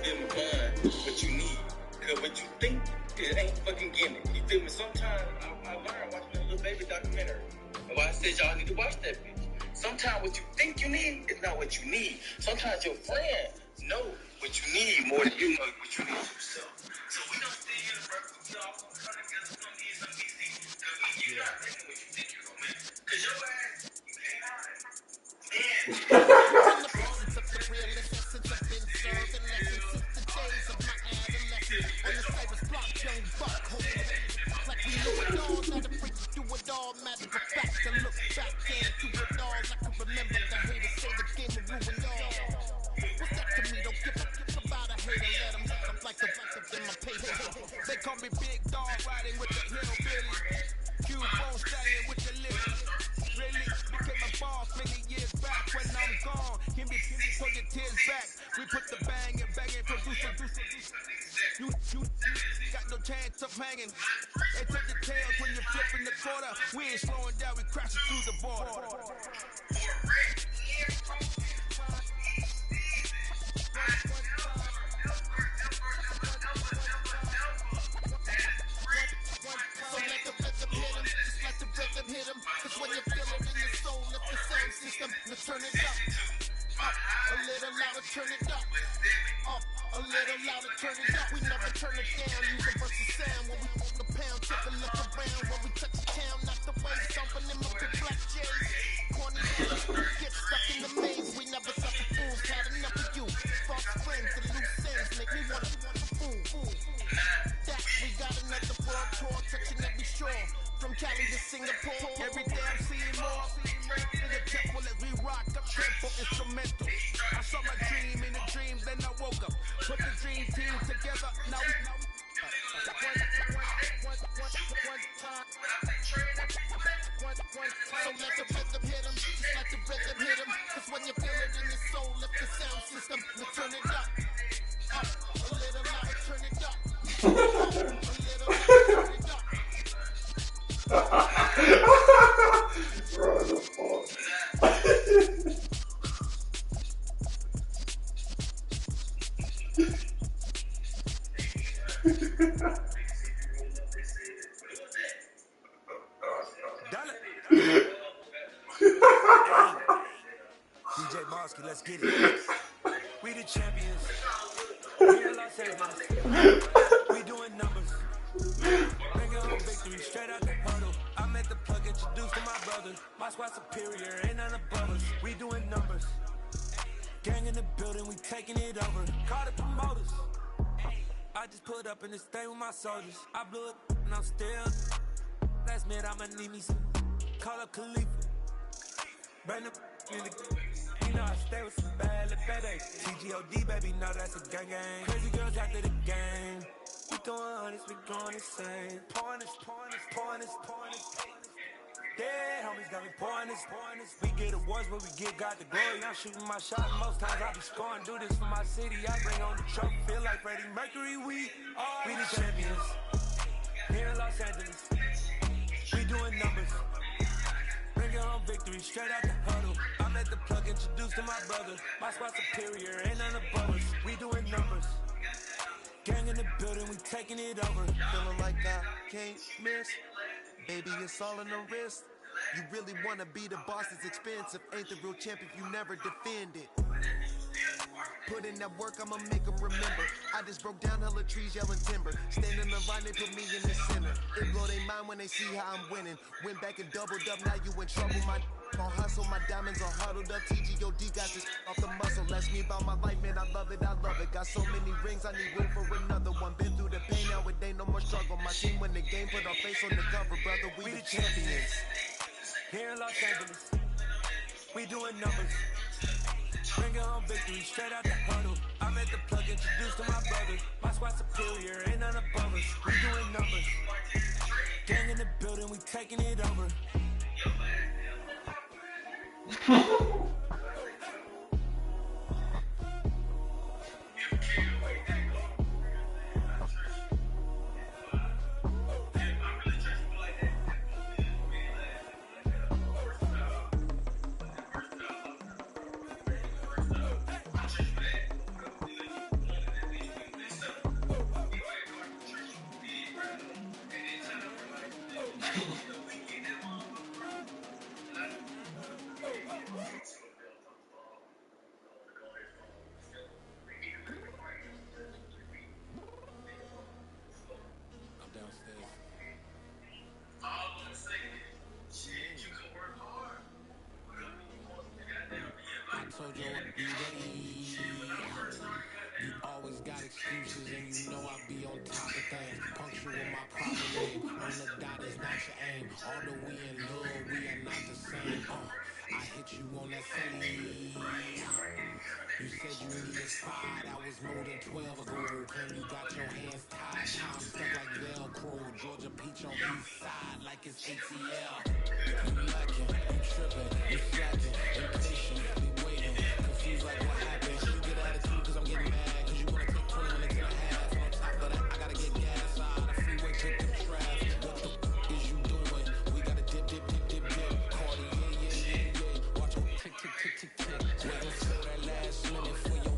Give me fun, what you need. Because what you think, it ain't fucking gimmick. You feel me? Sometimes I learned watching that little baby documentary. And why I said y'all need to watch that bitch. Sometimes what you think you need is not what you need. Sometimes your friends know what you need more than you know what you need yourself. So we don't stay here to work with y'all. Come together, come get some easy. Because you're not making what you think you're going to make. Because your ass, you ain't hard. They call me Big Dog, riding with the hillbilly. Cube bone stallion with the lips. Really became a boss many years back when I'm gone. Give me pull your tears back. We put the bang and producer. You got no chance of hanging. They took the tails when you're flipping the quarter. We ain't slowing down, we crashing through the border. Hit him, cause when you feel it in your soul, let the sound system, let's turn it up, a little louder, turn it up, a little louder, turn it up, we never turn it down, universal sound, when we hold the pound, take a look around, when we touch the town, not the way, stomping in my big black J's, corny get stuck in the maze, we never suffer fools, had enough of you, false friends and loose ends, make me want to fool, that, we got another world tour, touching every shore, from Cali to Singapore, every day I'm seeing more. In the temple as we rock up tempo instrumental. I saw my dream in a dream, then I woke up. Put the dream team together, now we so let the rhythm hit him, just let the rhythm hit him. Cause when you feel it in your soul, lift the sound system, let's turn it up. A little louder, turn it up. A little louder, turn it up. Bro, the fuck? DJ Mosky, let's get it. We the champions. We in Los Angeles. We doing numbers. Bring home victory straight out the huddle. I'm at the plug, introduced to my brother. My squad superior, ain't none above us. We doing numbers. Gang in the building, we taking it over. Call the promoters. I just put up in this thing with my soldiers. I blew it and I'm still. Last minute I'ma need me some. Call up Khalifa. Bring the in the. You know I stay with some bad little badass. TGOD baby, know that's a gang gang. Crazy girls after the game. We throwing hundreds, we going insane. Pouring this. Dead homies got me pouring this. We get awards, but we get God the glory. I'm shooting my shot, most times I be scoring. Do this for my city, I bring on the trophy. Feel like Freddie Mercury, we the champions. Here in Los Angeles, we doing numbers. Bring home victory straight out the huddle. I'm at the plug, introduced to my brother. My spot superior, ain't none above us. We doing numbers. Gang in the building, we taking it over. Feeling like I can't miss. Baby, it's all in the wrist. You really wanna be the boss, it's expensive. Ain't the real champ if you never defend it. Put in that work, I'ma make them remember. I just broke down hella trees, yelling timber. Standing in the line, they put me in the center. It blow their mind when they see how I'm winning. Went back and doubled up, now you in trouble. My on hustle, my diamonds are huddled up. TGOD got this off the muscle. That's me about my life, man, I love it, I love it. Got so many rings, I need room for another one. Been through the pain, now it ain't no more struggle. My team win the game, put our face on the cover, brother, we the champions. Here in Los Angeles, we doing numbers. Bringing home victory straight out the huddle. I'm at the plug, introduced to my brothers. My squad superior, ain't none above us. We doing numbers. Gang in the building, we taking it over. Told you I'd be ready. You always got excuses and you know I be on top of things. Punctual my proper name. On the dot is not your aim. Although we in love, we are not the same. I hit you on that celly. You said you needed 5, that was more than 12 ago. Claim you got your hands tied, now I'm stuck like Velcro. Georgia Peach on east side like it's ATL. You lacking, you tripping, you slacking, impatient, be waiting, confused like what happened. You get attitude cause I'm getting mad, cause you wanna take 20 minutes and a half. And on top of that, I gotta get gas out of the freeway, pick the traffic. What the is you doing? We gotta dip, dip, dip, dip, dip. Cardi, yeah. Watch your tick, tick, tick, tick, tick. Waiting for that last minute for your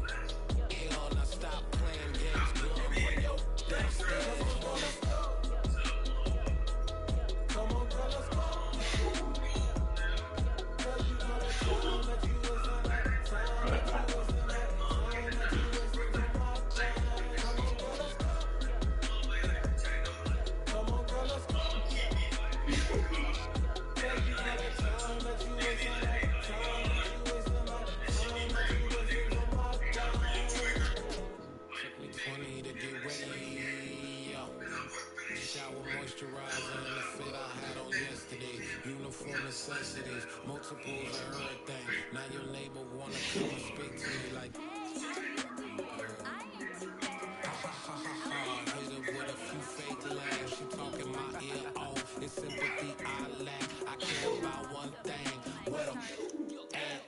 hell. Now stop playing games, girl. Bring your downstairs. Come on, girl, let's go. Necessities, multiples of everything. Now your neighbor wanna come and speak to me like hit her with a few fake laughs. She talking my ear off. It's sympathy I lack. I care about one thing. What a at.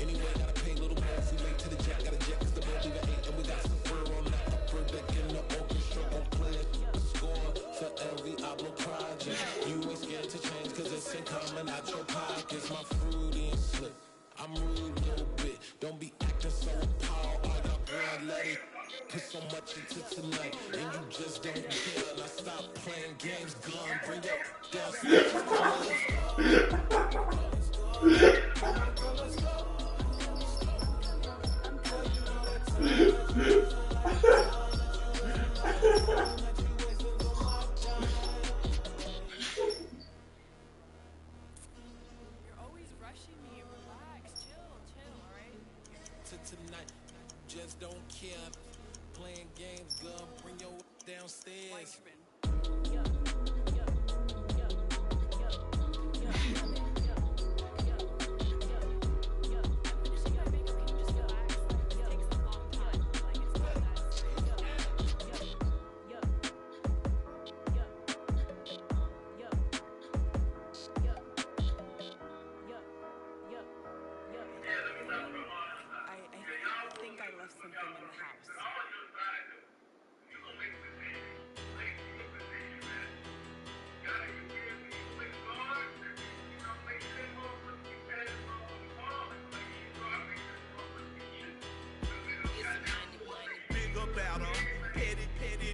Anyway, gotta pay a little more. If we late to the jack, got a jet cause the boat leave at 8. And we got some fur on that upper deck in the orchestra on play. Score for every Ablo project. You ain't scared to change cause it's ain't coming out your pockets. My fruity and slip. I'm rude a little bit. Don't be acting so appalled. All your blood let it put so much into tonight. And you just don't care. Now stop playing games, gun. Bring your downstairs. Tonight, just don't care. Playing games, girl, bring your downstairs.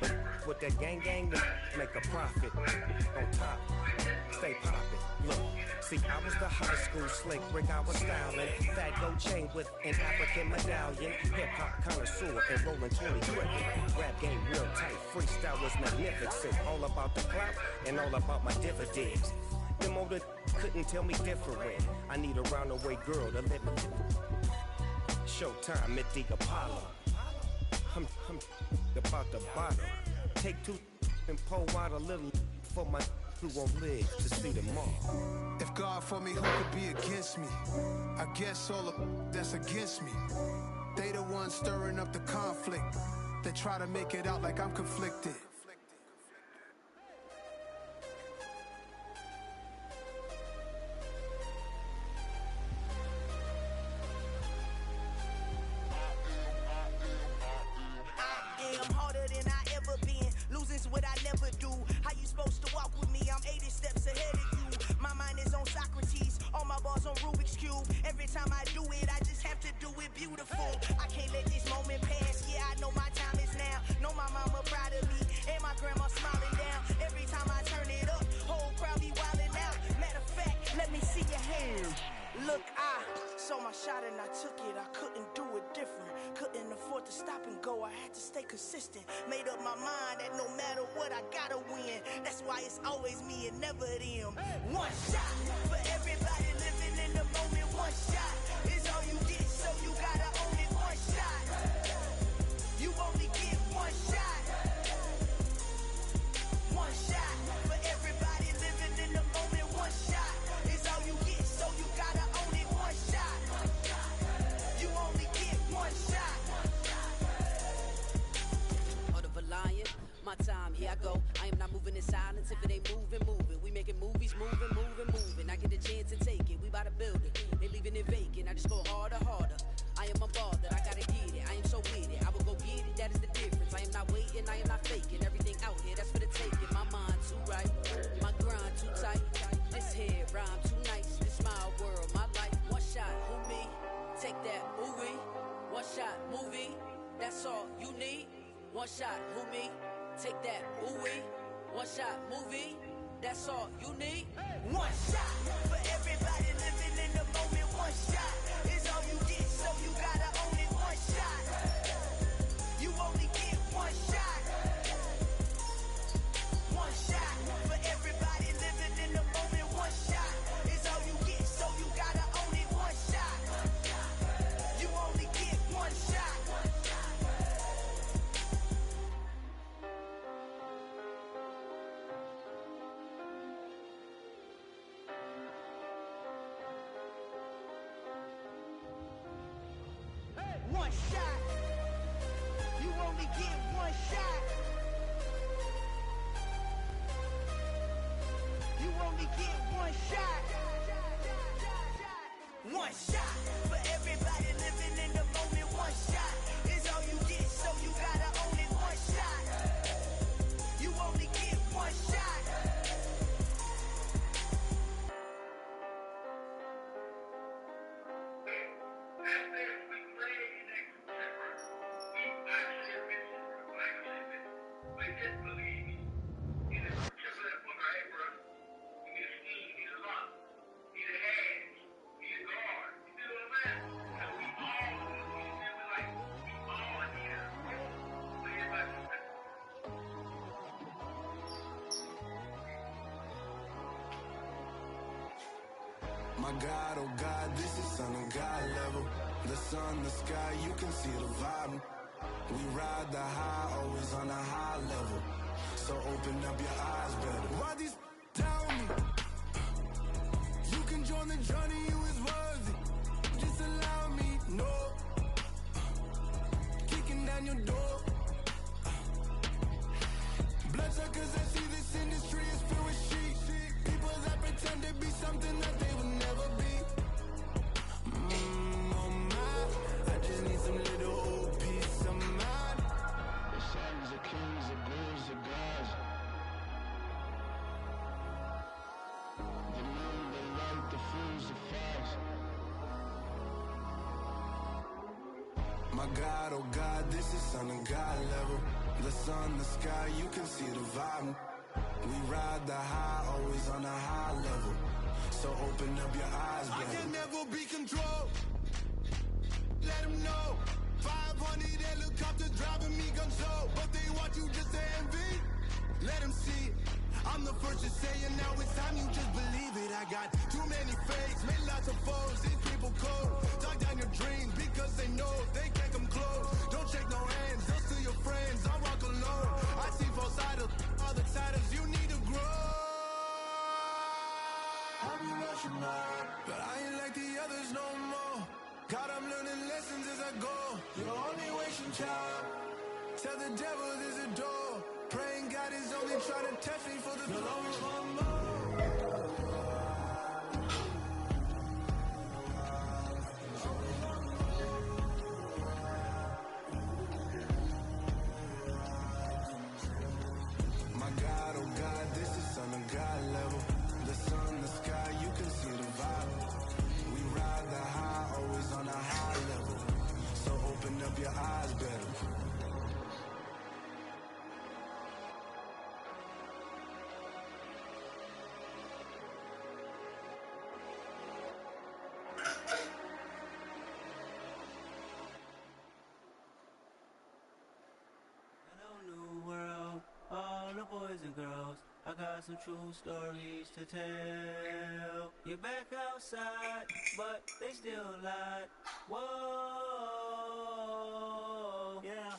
But with that gang, make a profit. On top, stay poppin'. Look, see, I was the high school slick Rick, I was styling. Fat gold chain with an African medallion. Hip-hop connoisseur and rolling 20 cricket. Rap game real tight, freestyle was magnificent. All about the clout and all about my dividends. Them older couldn't tell me different. I need a roundaway girl to let me. Showtime at the Apollo. I'm about the bottom. Take two and pour out a little for my who won't live to see them all. If God for me, who could be against me? I guess all of that's against me. They the ones stirring up the conflict. They try to make it out like I'm conflicted. What I never do. How you supposed to walk with me? I'm 80 steps ahead of you. My mind is on Socrates, all my balls on Rubik's Cube. Every time I do it, I just have to do it beautiful. I can't let this moment pass. Yeah, I know my time is now. Know my mama proud of me, and my grandma smiling down. Every time I turn it up, whole crowd be wilding out. Matter of fact, let me see your hands. Look, I saw my shot and I took it. I couldn't do it different. Couldn't afford to stop and go. I had to stay consistent. Made up my mind that no matter what, I gotta win. That's why it's always me and never them. One shot for everybody living in the moment. One shot is all you get, so you gotta own it. One shot. You only get one shot. One shot for everybody living in the moment. One shot is all you get, so you gotta own it. One shot. You only get one shot. Heart of a lion, my time, here I go. I am not moving in silence. If it ain't moving, moving. We making movies, moving, moving, moving. I get a chance to take it. We bout to build it. They leaving it vacant. I just go harder, harder. I am a baller, I gotta get it. I am so with it. I will go get it. That is the difference. I am not waiting. I am not faking. Everything out here, that's for the taking. My mind too right, my grind too tight. This here rhyme too nice. This my world, my life. One shot, who me? Take that, ooh wee. One shot, movie. That's all you need. One shot, who me? Take that, ooh wee. One shot, movie. That's all you need. One shot for everybody living in the moment. One shot is all you get, so you gotta own it. One shot. You only get one shot. One shot for everybody living in the moment. One shot is all you get, so you gotta own it. One shot. You only get one shot. One shot. You only get one shot. You only get one shot. One shot for everybody living in the moment. One shot is all you get, so you gotta own it. One shot. You only get one shot. My God, oh God, this is son of God level. The sun, the sky, you can see the vibe. We ride the high, always on a high level. So open up your eyes better. Why these tell me? You can join the journey, you is worthy. Just allow me, no. Kicking down your door. Bloodsuckers, I see this industry is filled with sheep. People that pretend to be something that they will never be. Oh my, I just need some little old peace of mind. The sons of kings, the ghouls, the gods. The moon, the light, the fools, the facts. My God, oh God, this is son of God level. The sun, the sky, you can see the vibe. We ride the high, always on a high level. So open up your eyes, baby. I can never be controlled. Let them know. 500 helicopter driving me gunso, but they want you just to envy. Let them see it. I'm the first to say it, now it's time you just believe it. I got too many fakes, made lots of foes, these people cold. Talk down your dreams because they know they can't come close. Don't shake no hands, just to your friends, I walk alone. I see both sides, other siders, you need to grow. I be rushing hard, but I ain't like the others no more. God, I'm learning lessons as I go. You're only wasting time. Tell the devil there's a door. Praying God is only trying to test me for the throne. My God, oh God, this is son of God level. The sun, the sky, you can see the vibe. We ride the high, always on a high level. So open up your eyes better. Boys and girls, I got some true stories to tell. You're back outside, but they still lied. Whoa, yeah.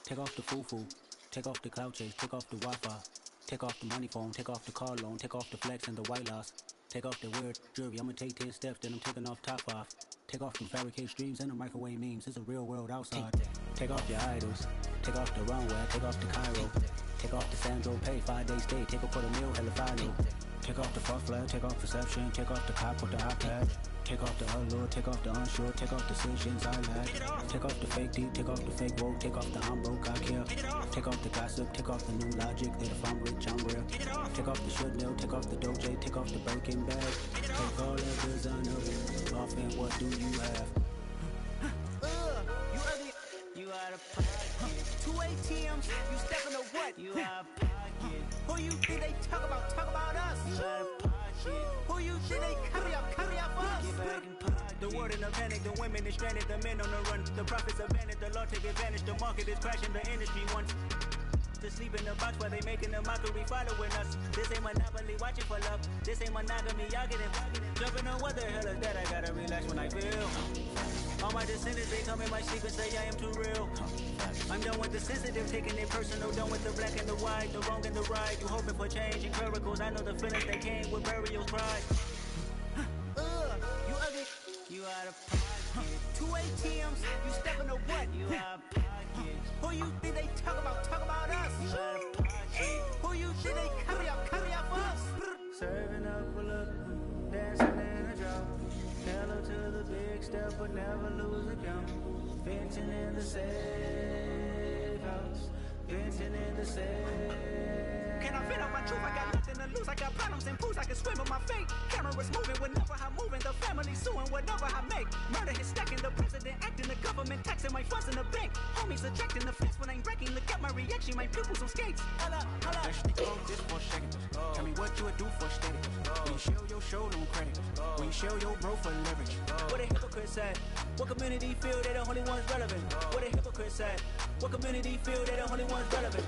Take off the foo-foo, take off the cloud chase, take off the Wi-Fi, take off the money phone, take off the car loan, take off the flex and the white loss, take off the weird jewelry. I'ma take 10 steps, then I'm taking off top 5. Take off the fabricated streams and the microwave memes. It's a real world outside. Take off your idols, take off the runway, take off the Cairo. Take off the Sandro pay, 5-day stay, take off for the meal, hella final. Take off the fuck flag, take off perception, take off the cop with the iPad. Take off the allure, take off the unsure, take off decisions I lack. Take off the fake deep, take off the fake woke, take off the I'm broke, I care. Take off the gossip, take off the new logic, that if I'm rich, I'm real. Take off the should know, take off the doje, take off the Birkin bag. Take all that designer off and what do you have? You ugly, you out of pocket. 2 ATMs, you stepping to what? You out of pocket. Who you think they talk about us? You out of pocket. Who you think they carry out for us? Get back in pocket. The world in a panic, the women is stranded, the men on the run. The profits abandoned, the law take advantage, the market is crashing, the industry wants to sleep in the box while they making a mockery following us. This ain't monopoly, watching for love. This ain't monogamy, y'all get it. Jumping on what the hell is that? I gotta relax when I feel. All my descendants, they come in my sleep and say I am too real. I'm done with the sensitive, taking it personal. Done with the black and the white, the wrong and the right. You hoping for change and miracles. I know the feelings that came with burial pride. You ugly, you out of pocket. 2 ATMs, you stepping to what? You out of pocket. Who you think they talk about us? You out of pocket. Who you think they carry out for us? Serving up a look, dancing in a drop. Hello to the big step, but never lose a count. Venting in the safe house. Venting in the safe. Can I fit out my truth? I got nothing to lose. I got problems and pools. I can swim with my fate. Cameras moving whenever I'm moving. The family suing whatever I make. Murder is stacking. The president acting. The government taxing my funds in the bank. Homies ejecting the fence when I'm breaking. Look at my reaction. My pupils on skates. Hold up. Let's stick on this for a second. Tell me what you would do for steady. When you show your show no credit. When you show your bro for leverage. What a hypocrite said. What community feel they the only ones relevant? What a hypocrite said. What community feel they the only ones relevant?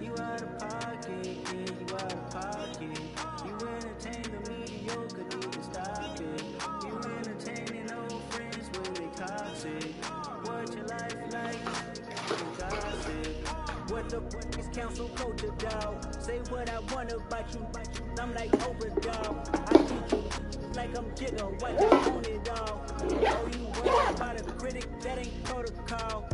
You out of pocket, yeah, you out of pocket. You entertain the mediocre, need to stop it. You entertaining old friends when they toxic. What your life like? You gossip. What the is council culture, dog? Say what I want about you. I'm like Oprah, dog. I teach you like I'm Jigga. Watch I own it all. Oh, you worried about a critic? That ain't protocol.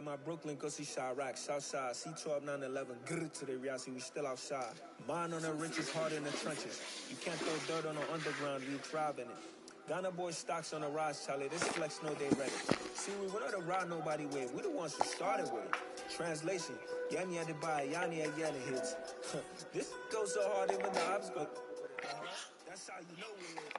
My Brooklyn, go see Chirac, Southside, C12, 911, grr to the reality, we still outside. Mine on the riches, hard in the trenches. You can't throw dirt on the underground, we thrive in it. Ghana boy stocks on the rise, Charlie. This flex no day ready. See, we're not to ride nobody with. We the ones that started with. Translation: Yanni had to buy, Yanni had yelling hits. This goes so hard, even the ops go. That's how you know we live.